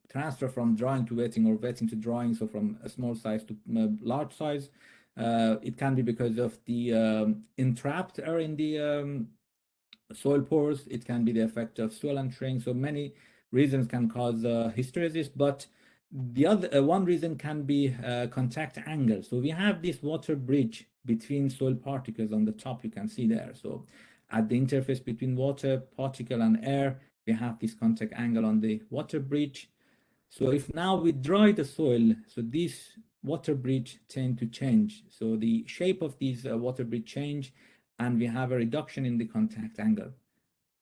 transfer from drying to wetting or wetting to drying, so from a small size to large size. It can be because of the entrapped air in the soil pores. It can be the effect of swell and shrink. So many reasons can cause hysteresis, but the other one reason can be contact angle. So we have this water bridge between soil particles on the top, you can see there. So at the interface between water particle and air, we have this contact angle on the water bridge. So if now we dry the soil, so this water bridge tend to change. So the shape of these water bridge change, and we have a reduction in the contact angle.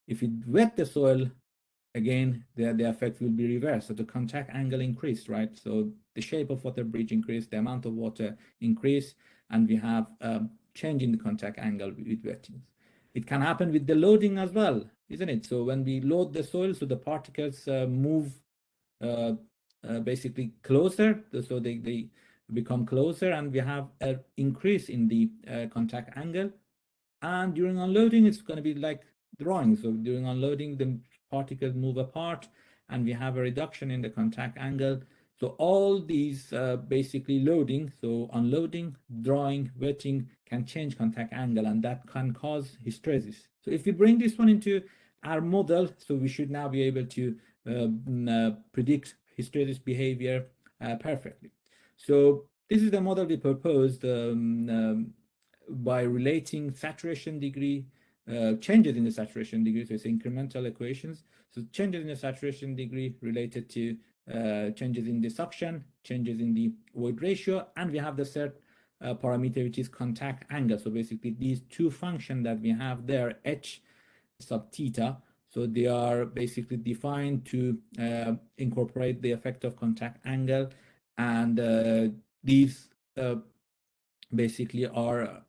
If we wet the soil, again, the effect will be reversed. So the contact angle increased, right? So the shape of water bridge increased, the amount of water increased, and we have a change in the contact angle with wetting. It can happen with the loading as well, isn't it? So when we load the soil, so the particles move basically closer, so they become closer, and we have an increase in the contact angle. And during unloading, it's going to be like drawing. So during unloading, the particles move apart, and we have a reduction in the contact angle. So all these basically loading, so unloading, drawing, wetting can change contact angle, and that can cause hysteresis. So if we bring this one into our model, so we should now be able to predict hysteresis behavior perfectly. So this is the model we proposed by relating saturation degree, changes in the saturation degree, so it's incremental equations. So changes in the saturation degree related to changes in the suction, changes in the void ratio, and we have the third parameter, which is contact angle. So basically these two functions that we have there, h sub theta, so they are basically defined to incorporate the effect of contact angle, and these basically are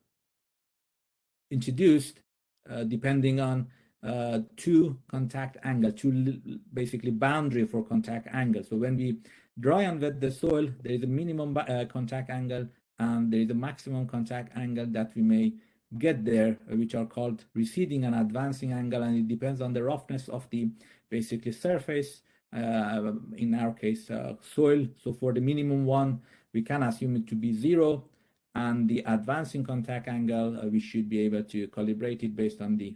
introduced depending on two contact angle, two basically boundary for contact angle. So when we dry and wet the soil, there is a minimum contact angle, and there is a maximum contact angle that we may get there, which are called receding and advancing angle, and it depends on the roughness of the basically surface, in our case soil. So for the minimum one, we can assume it to be 0, and the advancing contact angle, we should be able to calibrate it based on the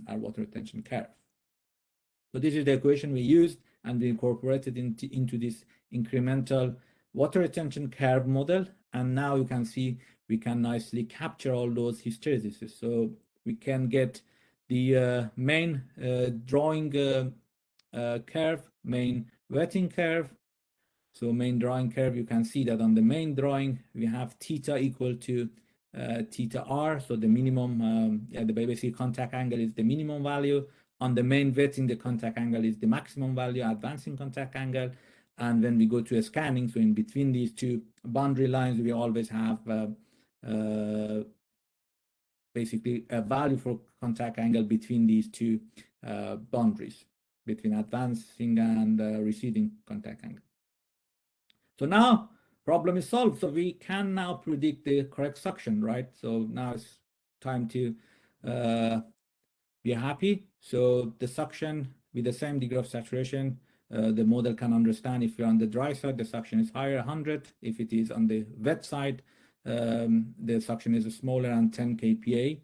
our water retention curve. So this is the equation we used, and we incorporated into this incremental water retention curve model. And now you can see we can nicely capture all those hysteresis. So we can get the main drawing curve, main wetting curve. So main drawing curve, you can see that on the main drawing, we have theta equal to theta r. So the minimum, the basically contact angle is the minimum value. On the main wetting, the contact angle is the maximum value, advancing contact angle. And when we go to a scanning, so in between these two boundary lines, we always have basically a value for contact angle between these two boundaries, between advancing and receding contact angle. So now problem is solved. So we can now predict the correct suction, right? So now it's time to be happy. So the suction with the same degree of saturation the model can understand if you're on the dry side, the suction is higher, 100. If it is on the wet side, the suction is smaller and 10 kPa.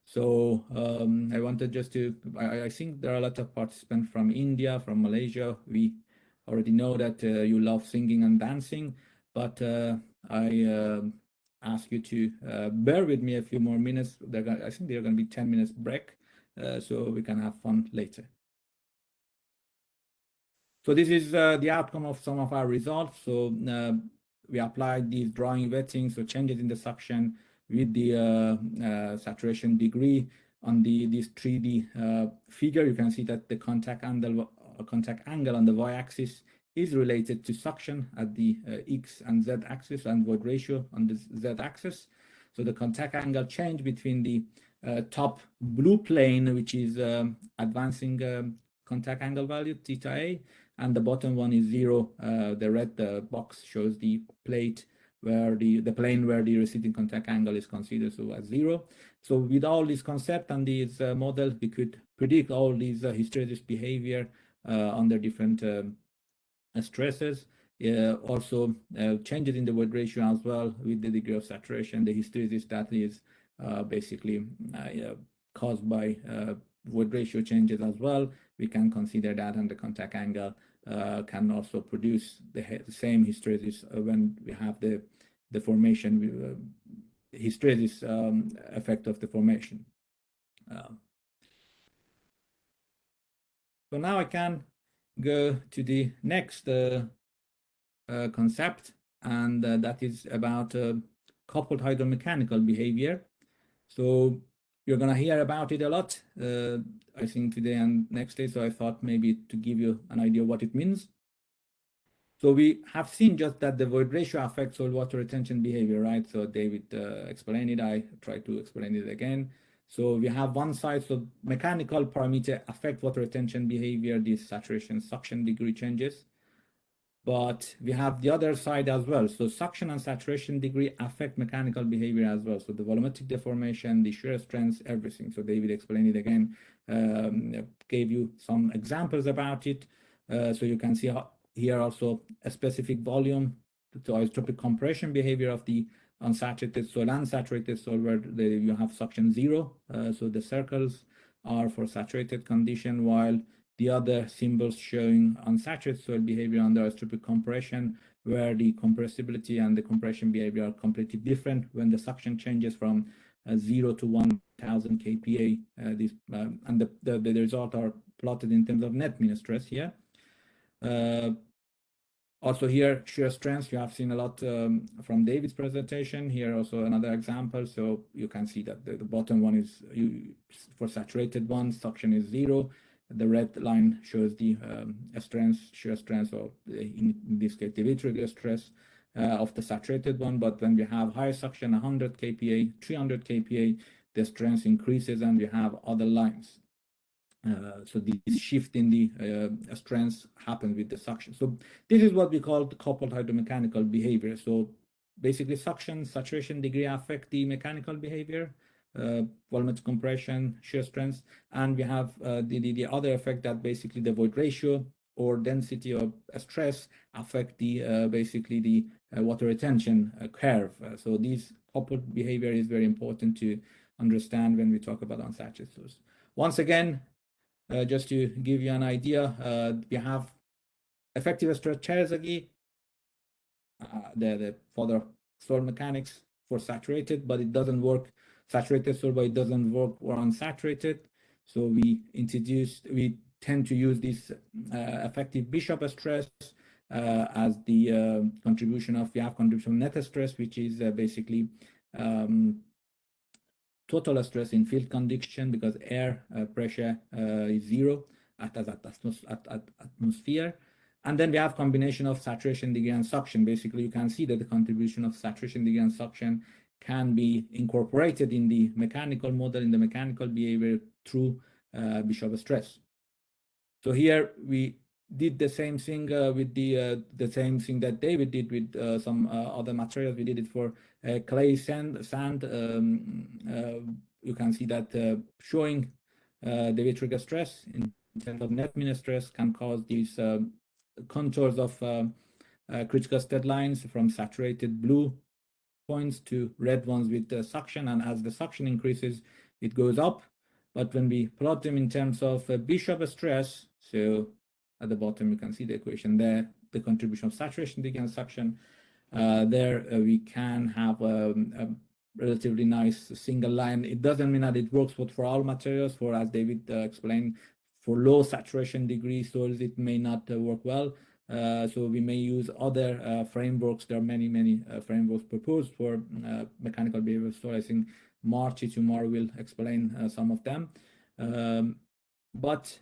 So I wanted just to, I think there are a lot of participants from India, from Malaysia. We already know that you love singing and dancing, but I ask you to bear with me a few more minutes. I think there are going to be 10 minutes break, so we can have fun later. So this is the outcome of some of our results. So we applied these drawing wetting, so changes in the suction with the saturation degree. On this 3D figure, you can see that the contact angle on the y-axis is related to suction at the x and z axis, and void ratio on the z axis. So the contact angle change between the top blue plane, which is advancing contact angle value, theta A, and the bottom one is 0. The red box shows the plate where the plane where the receding contact angle is considered so as 0. So with all this concept and these models, we could predict all these hysteresis behavior under different stresses. Also changes in the void ratio as well with the degree of saturation. The hysteresis that is basically caused by void ratio changes as well. We can consider that, and the contact angle can also produce the same hysteresis when we have the formation, hysteresis effect of the formation. So now I can go to the next concept, and that is about coupled hydromechanical behavior. So you're going to hear about it a lot, I think today and next day. So I thought maybe to give you an idea what it means. So we have seen just that the void ratio affects all water retention behavior, right? So David explained it. I try to explain it again. So we have one side, so mechanical parameter affect water retention behavior, this saturation suction degree changes. But we have the other side as well. So suction and saturation degree affect mechanical behavior as well. So the volumetric deformation, the shear strength, everything. So David explained it again, gave you some examples about it. So you can see how, here also a specific volume, so isotropic compression behavior of the unsaturated soil and saturated soil where you have suction 0. So the circles are for saturated condition, while the other symbols showing unsaturated soil behavior under isotropic compression, where the compressibility and the compression behavior are completely different when the suction changes from 0 to 1000 kPa. And the results are plotted in terms of net mean stress here. Also here, shear strength, you have seen a lot from David's presentation. Here also another example. So you can see that the bottom one is for saturated one, suction is 0. The red line shows the strength, shear strength, or in this case, the vitric stress of the saturated one. But when we have higher suction, 100 kPa, 300 kPa, the strength increases and we have other lines. So this shift in the strength happens with the suction. So this is what we call the coupled hydromechanical behavior. So basically suction, saturation degree affect the mechanical behavior, volumetric compression, shear strength, and we have the other effect that basically the void ratio or density of stress affect the basically the water retention curve. So this coupled behavior is very important to understand when we talk about unsaturated soils. Once again, just to give you an idea, we have effective stress Cherezagy, the further soil mechanics for saturated, but it doesn't work saturated soil, but it doesn't work for unsaturated. So we tend to use this effective Bishop stress as the contribution of, we have contribution net stress, which is basically total stress in field condition, because air pressure is 0 at atmosphere. And then we have combination of saturation degree and suction. Basically, you can see that the contribution of saturation degree and suction can be incorporated in the mechanical model, in the mechanical behavior through Bishop stress. So here we did the same thing with the same thing that David did with some other materials. We did it for clay sand. You can see that showing the vitric stress in terms of net mean stress can cause these contours of critical state lines from saturated blue points to red ones with suction, and as the suction increases, it goes up. But when we plot them in terms of Bishop stress, so at the bottom you can see the equation there, the contribution of saturation degree and suction, there we can have a relatively nice single line. It doesn't mean that it works for all materials. For, as David explained, for low saturation degree soils, it may not work well. So we may use other frameworks. There are many frameworks proposed for mechanical behavioral soil. I think Marty tomorrow will explain some of them. But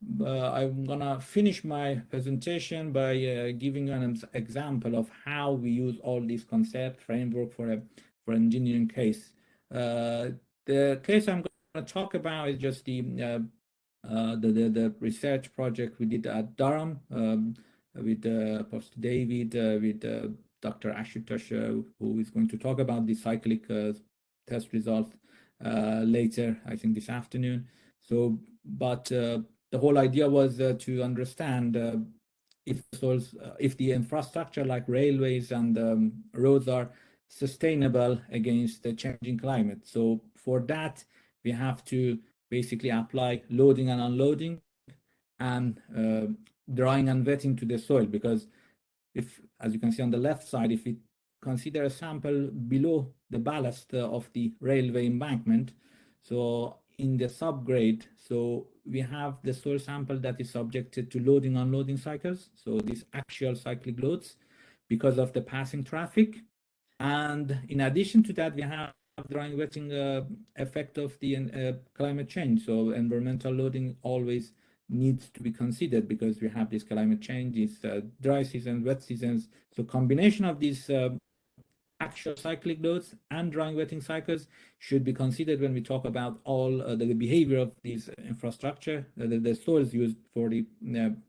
I'm gonna finish my presentation by giving you an example of how we use all these concept framework for engineering case. The case I'm going to talk about is just the research project we did at Durham with Professor David, with Dr. Ashutosh, who is going to talk about the cyclic test results later, I think this afternoon. So, but the whole idea was to understand if the infrastructure like railways and roads are sustainable against the changing climate. So for that, we have to basically apply loading and unloading and drying and wetting to the soil, because if, as you can see on the left side, if we consider a sample below the ballast of the railway embankment, so in the subgrade, so we have the soil sample that is subjected to loading unloading cycles, so these axial cyclic loads because of the passing traffic. And in addition to that, we have drying wetting effect of the climate change. So environmental loading always needs to be considered because we have this climate change, these dry seasons, wet seasons. So combination of these actual cyclic loads and drying wetting cycles should be considered when we talk about all the behavior of these infrastructure, the soils used for the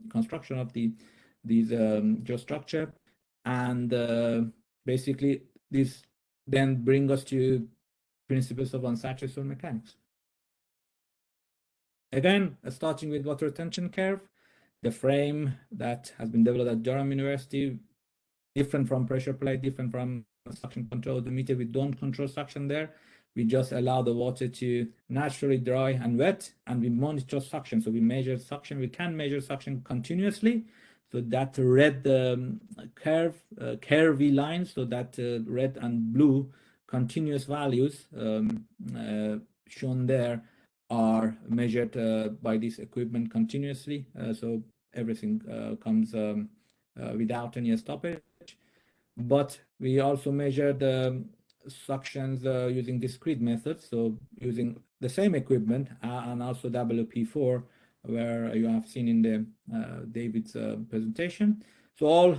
construction of these geostructure. And basically this then bring us to principles of unsaturated soil mechanics. Again, starting with water retention curve, the frame that has been developed at Durham University, different from pressure plate, different from suction control odometer. We don't control suction there. We just allow the water to naturally dry and wet, and we monitor suction. So we measure suction. We can measure suction continuously. So that red curvy line, so that red and blue continuous values shown there are measured by this equipment continuously. So everything comes without any stoppage. But we also measure the suctions using discrete methods, so using the same equipment and also WP4, where you have seen in the David's presentation. So all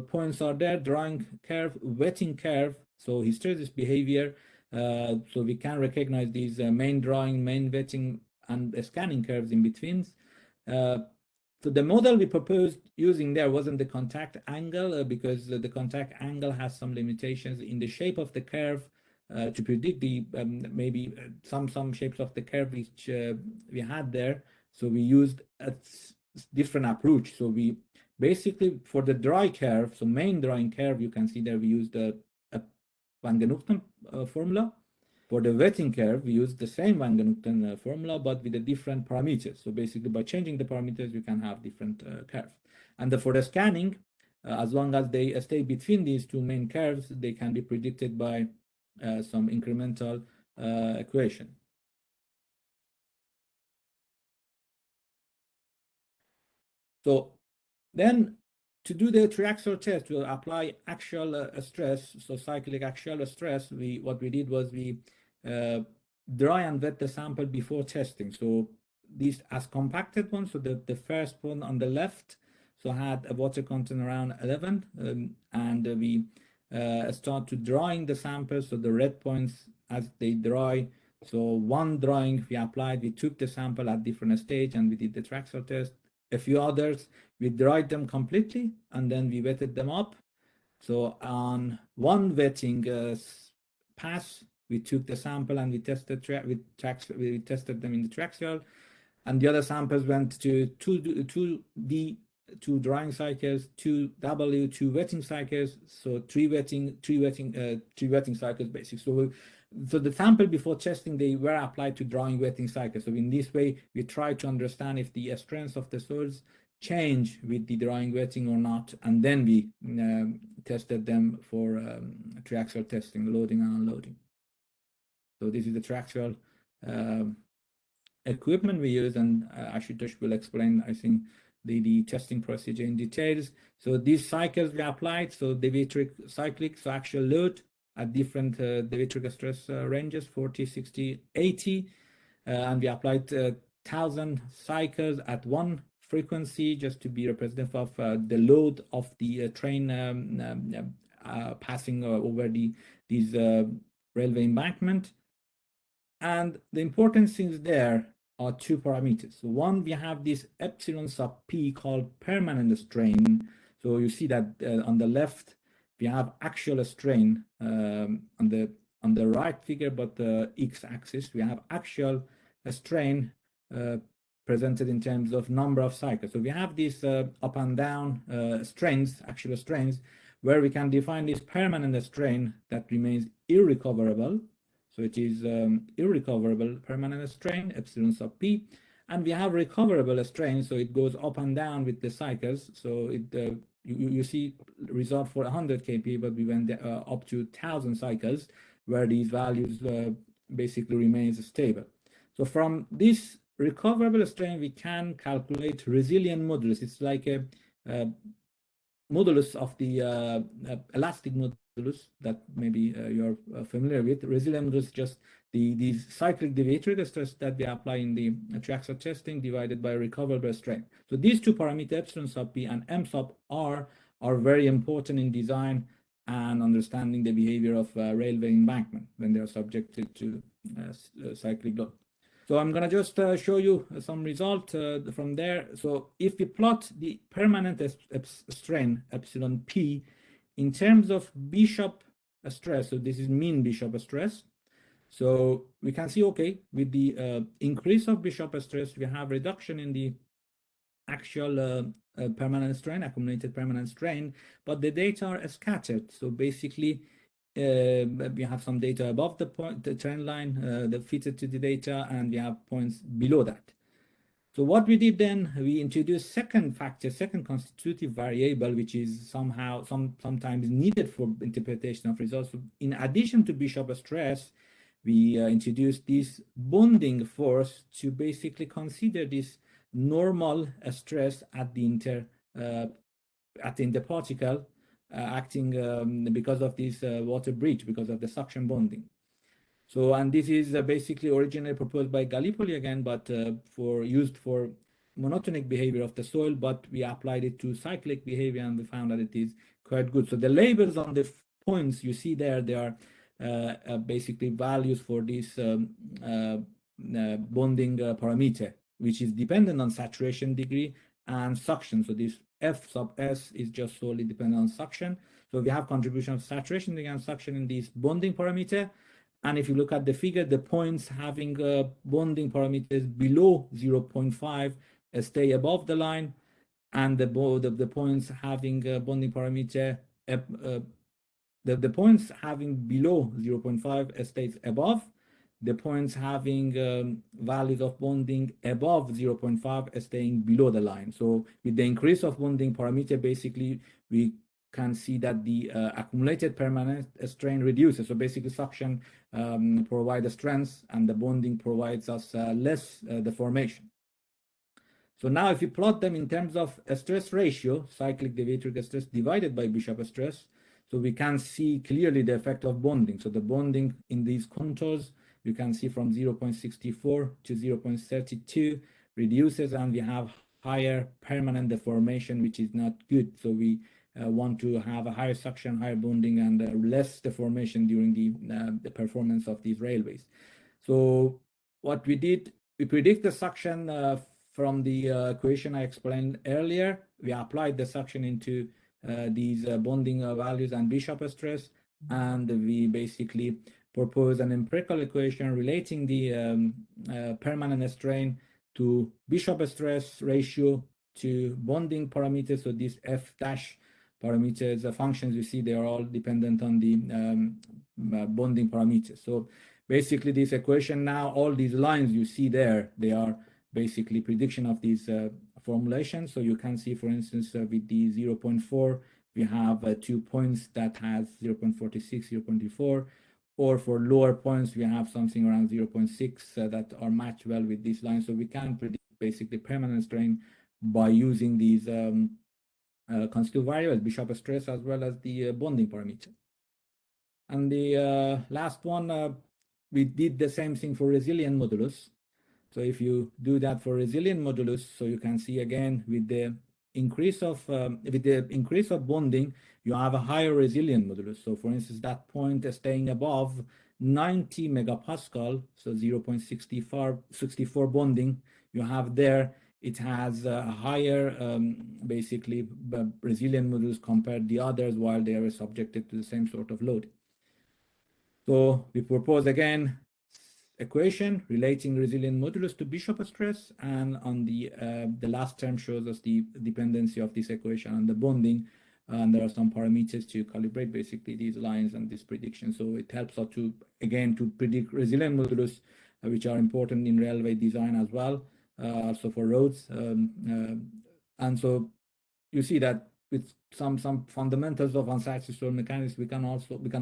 points are there: drying curve, wetting curve, so hysteresis behavior. So we can recognize these main drying, main wetting, and scanning curves in between. So the model we proposed using there wasn't the contact angle, because the contact angle has some limitations in the shape of the curve to predict the maybe some shapes of the curve which we had there. So we used a different approach. So we basically, for the dry curve, so main drying curve, you can see there we used a Van Genugten formula. For the wetting curve, we use the same Van Genugten formula, but with a different parameters. So basically, by changing the parameters, you can have different curves. And for the scanning, as long as they stay between these two main curves, they can be predicted by some incremental equation. So then, to do the triaxial test, to apply axial stress, so cyclic axial stress, what we did was we dry and wet the sample before testing. So these as compacted ones, so the first one on the left, so had a water content around 11, and we start to drying the sample, so the red points as they dry. So one drying we applied, we took the sample at different stage and we did the triaxial test. A few others, we dried them completely and then we wetted them up. So on one wetting pass, we took the sample and we tested them in the triaxial, and the other samples went to 2D 2 drying cycles, 2 W, 2 wetting cycles, so 3 wetting cycles basically. So the sample before testing, they were applied to drying wetting cycles. So in this way, we try to understand if the strength of the soils change with the drying wetting or not, and then we tested them for triaxial testing, loading and unloading. So this is the triaxial equipment we use, and Ashutosh will explain, I think, the testing procedure in details. So these cycles we applied, so Deviatric cyclic, so actual load at different Deviatric stress ranges, 40, 60, 80, and we applied 1,000 cycles at one frequency just to be representative of the load of the train passing over these railway embankment. And the important things there are 2 parameters. So one, we have this epsilon sub p called permanent strain. So you see that on the left, we have actual strain on the right figure, but the x-axis, we have actual strain presented in terms of number of cycles. So we have these up and down strains, actual strains, where we can define this permanent strain that remains irrecoverable. So it is irrecoverable permanent strain, epsilon sub p, and we have recoverable strain, so it goes up and down with the cycles. So it you see result for 100 kPa, but we went up to 1,000 cycles, where these values basically remains stable. So from this recoverable strain, we can calculate resilient modulus. It's like a modulus of the elastic modulus that maybe you're familiar with. Resilient modulus is just the cyclic deviatoric stress that we apply in the triaxial testing divided by recoverable strain. So these 2 parameters, epsilon sub p and m sub r, are very important in design and understanding the behavior of railway embankment when they are subjected to cyclic load. So I'm going to just show you some result from there. So if we plot the permanent strain, epsilon p, in terms of Bishop stress, so this is mean Bishop stress. So we can see, okay, with the increase of Bishop stress, we have reduction in the actual permanent strain, accumulated permanent strain, but the data are scattered. So basically, we have some data above the trend line that fitted to the data, and we have points below that. So what we did then, we introduced second factor, second constitutive variable, which is sometimes needed for interpretation of results. So in addition to Bishop stress, we introduced this bonding force to basically consider this normal stress at the interparticle acting because of this water breach, because of the suction bonding. So, and this is basically originally proposed by Gallipoli again, but used for monotonic behavior of the soil, but we applied it to cyclic behavior and we found that it is quite good. So the labels on the points you see there, they are basically values for this bonding parameter, which is dependent on saturation degree and suction. So this F sub S is just solely dependent on suction. So we have contribution of saturation degree and suction in this bonding parameter. And if you look at the figure, the points having bonding parameters below 0.5 stay above the line, and the points having bonding parameter the points having below 0.5 stays above. The points having values of bonding above 0.5 staying below the line. So with the increase of bonding parameter, basically we can see that the accumulated permanent strain reduces. So basically suction provides the strength and the bonding provides us less deformation. So now if you plot them in terms of a stress ratio, cyclic deviatoric stress divided by Bishop stress, so we can see clearly the effect of bonding. So the bonding in these contours, you can see from 0.64 to 0.32 reduces, and we have higher permanent deformation, which is not good. So we want to have a higher suction, higher bonding, and less deformation during the performance of these railways. So what we did, we predict the suction from the equation I explained earlier. We applied the suction into these bonding values and Bishop stress, and we basically propose an empirical equation relating the permanent strain to Bishop stress ratio to bonding parameters. So these F dash parameters, the functions you see, they are all dependent on the bonding parameters. So basically this equation now, all these lines you see there, they are basically prediction of these formulations. So you can see, for instance, with the 0.4, we have 2 points that has 0.46, 0.24, or for lower points, we have something around 0.6 that are matched well with these lines. So we can predict basically permanent strain by using these constitutive variables, Bishop stress, as well as the bonding parameter. And the last one, we did the same thing for resilient modulus. So if you do that for resilient modulus, so you can see again with the increase of bonding, you have a higher resilient modulus. So for instance, that point is staying above 90 megapascal, so 0.64 bonding you have there, it has a higher basically resilient modulus compared to the others, while they are subjected to the same sort of load. So we propose again equation relating resilient modulus to Bishop stress, and on the last term shows us the dependency of this equation on the bonding, and there are some parameters to calibrate basically these lines and this prediction. So it helps us to again to predict resilient modulus, which are important in railway design as well, also for roads, and so you see that with some fundamentals of unsaturated soil mechanics, we can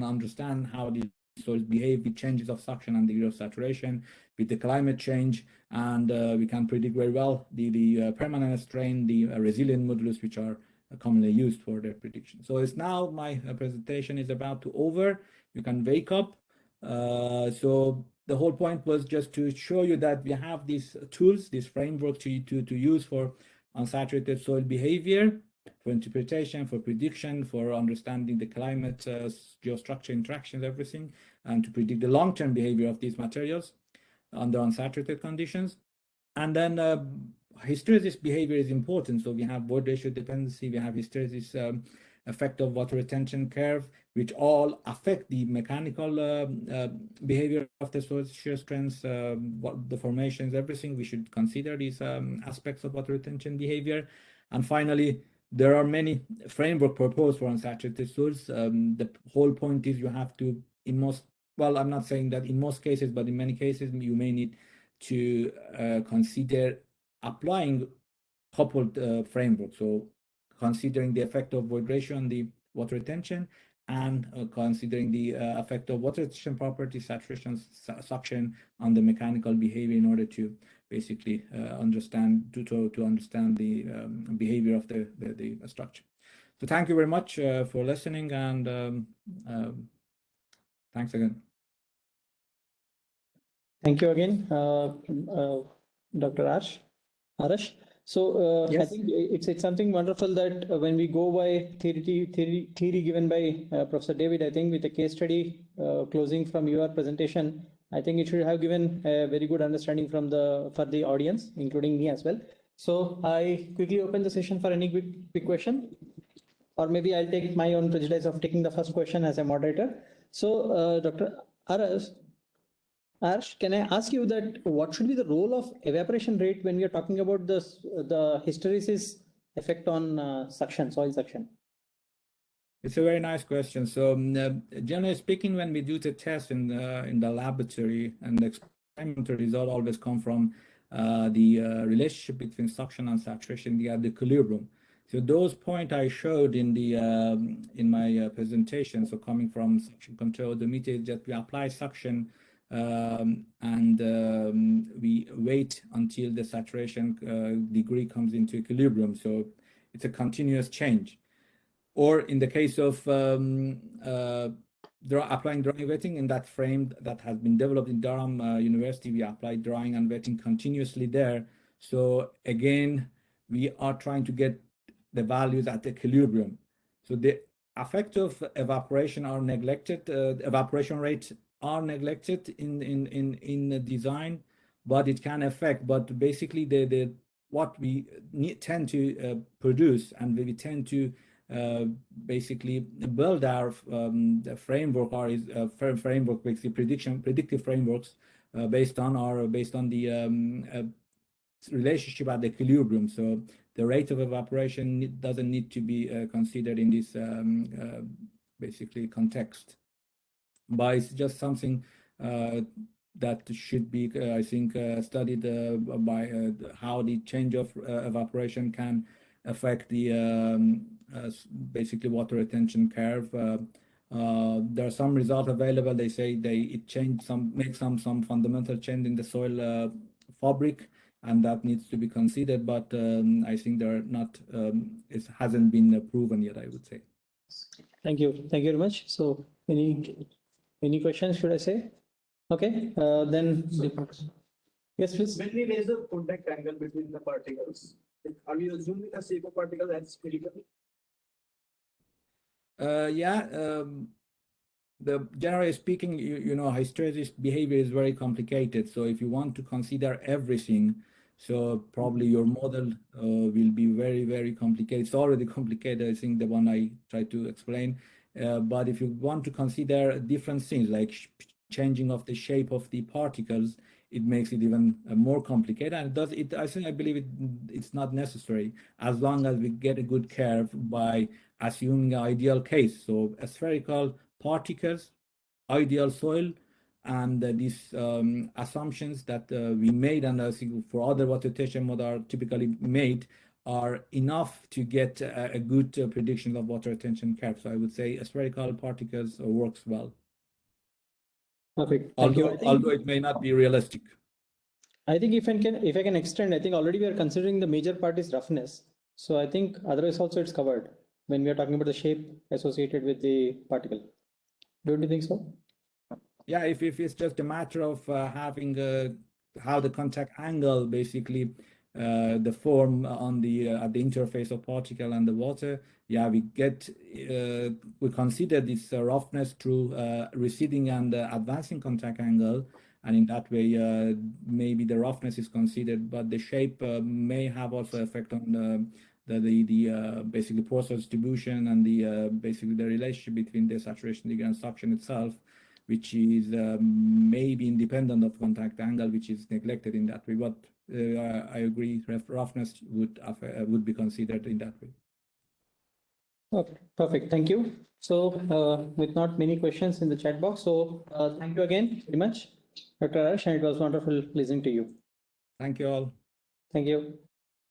understand how these soils behave with changes of suction and degree of saturation, with the climate change, and we can predict very well the permanent strain, the resilient modulus, which are commonly used for their prediction. So it's now my presentation is about to over. You can wake up. So the whole point was just to show you that we have these tools, this framework to use for unsaturated soil behavior, for interpretation, for prediction, for understanding the climate, geostructure interactions, everything, and to predict the long-term behavior of these materials under unsaturated conditions. And then hysteresis behavior is important. So we have void ratio dependency, we have hysteresis effect of water retention curve, which all affect the mechanical behavior of the soil shear strengths, what the formations, everything. We should consider these aspects of water retention behavior. And finally, there are many framework proposed for unsaturated soils. The whole point is you have to, in most, well, I'm not saying that in most cases, but in many cases, you may need to consider applying coupled framework. So considering the effect of void ratio on the water retention, and considering the effect of water retention property, saturation, suction on the mechanical behavior, in order to basically understand to understand the behavior of the structure. So thank you very much for listening, and thanks again. Thank you again, Dr. Arash. So Yes. I think it's something wonderful that when we go by theory given by Professor David, I think with a case study closing from your presentation, I think it should have given a very good understanding for the audience, including me as well. So I quickly open the session for any quick question, or maybe I'll take my own prejudice of taking the first question as a moderator. So Dr. Arsh, can I ask you that what should be the role of evaporation rate when we are talking about the hysteresis effect on soil suction? It's a very nice question. So generally speaking, when we do the test in the laboratory, and the experimental result always come from the relationship between suction and saturation, the equilibrium. So those points I showed in the in my presentation, so coming from suction control, the method is that we apply suction and we wait until the saturation degree comes into equilibrium. So it's a continuous change. Or in the case of applying drying wetting in that frame that has been developed in Durham University, we apply drying and wetting continuously there. So again, we are trying to get the values at equilibrium. So the effect of evaporation are neglected, evaporation rates are neglected in the design, but it can affect. But basically, what we tend to produce, and we tend to basically build our the framework, or framework, basically predictive frameworks based on the relationship at the equilibrium. So the rate of evaporation doesn't need to be considered in this basically context. But it's just something that should be, I think, studied by how the change of evaporation can affect the basically water retention curve. There are some results available. They say make some fundamental change in the soil fabric, and that needs to be considered. But I think they're not. It hasn't been proven yet, I would say. Thank you very much. So any questions? Should I say? Okay, then yes, please. When we measure contact angle between the particles, are we assuming a shape of particle as spherical? Yeah. Generally speaking, you know, hysteresis behavior is very complicated. So if you want to consider everything, so probably your model will be very, very complicated. It's already complicated, I think, the one I tried to explain. But if you want to consider different things like changing of the shape of the particles, it makes it even more complicated. And I believe it's not necessary as long as we get a good curve by assuming an ideal case. So a spherical particles, ideal soil, and these assumptions that we made, and I think for other water retention models are typically made, are enough to get a good prediction of water retention curve. So I would say spherical particles works well. Perfect. Although it may not be realistic. I think if I can extend, I think already we are considering the major part is roughness. So I think otherwise also it's covered when we are talking about the shape associated with the particle. Don't you think so? Yeah, if it's just a matter of having how the contact angle, basically the form on the at the interface of particle and the water, yeah, we consider this roughness through receding and advancing contact angle, and in that way maybe the roughness is considered, but the shape may have also effect on the basically process distribution and the basically the relationship between the saturation degree and suction itself, which is maybe independent of contact angle, which is neglected in that way. But I agree, roughness would be considered in that way. Okay, perfect. Thank you. So with not many questions in the chat box, so thank you again very much, Dr. Arash, and it was wonderful listening to you. Thank you all. Thank you.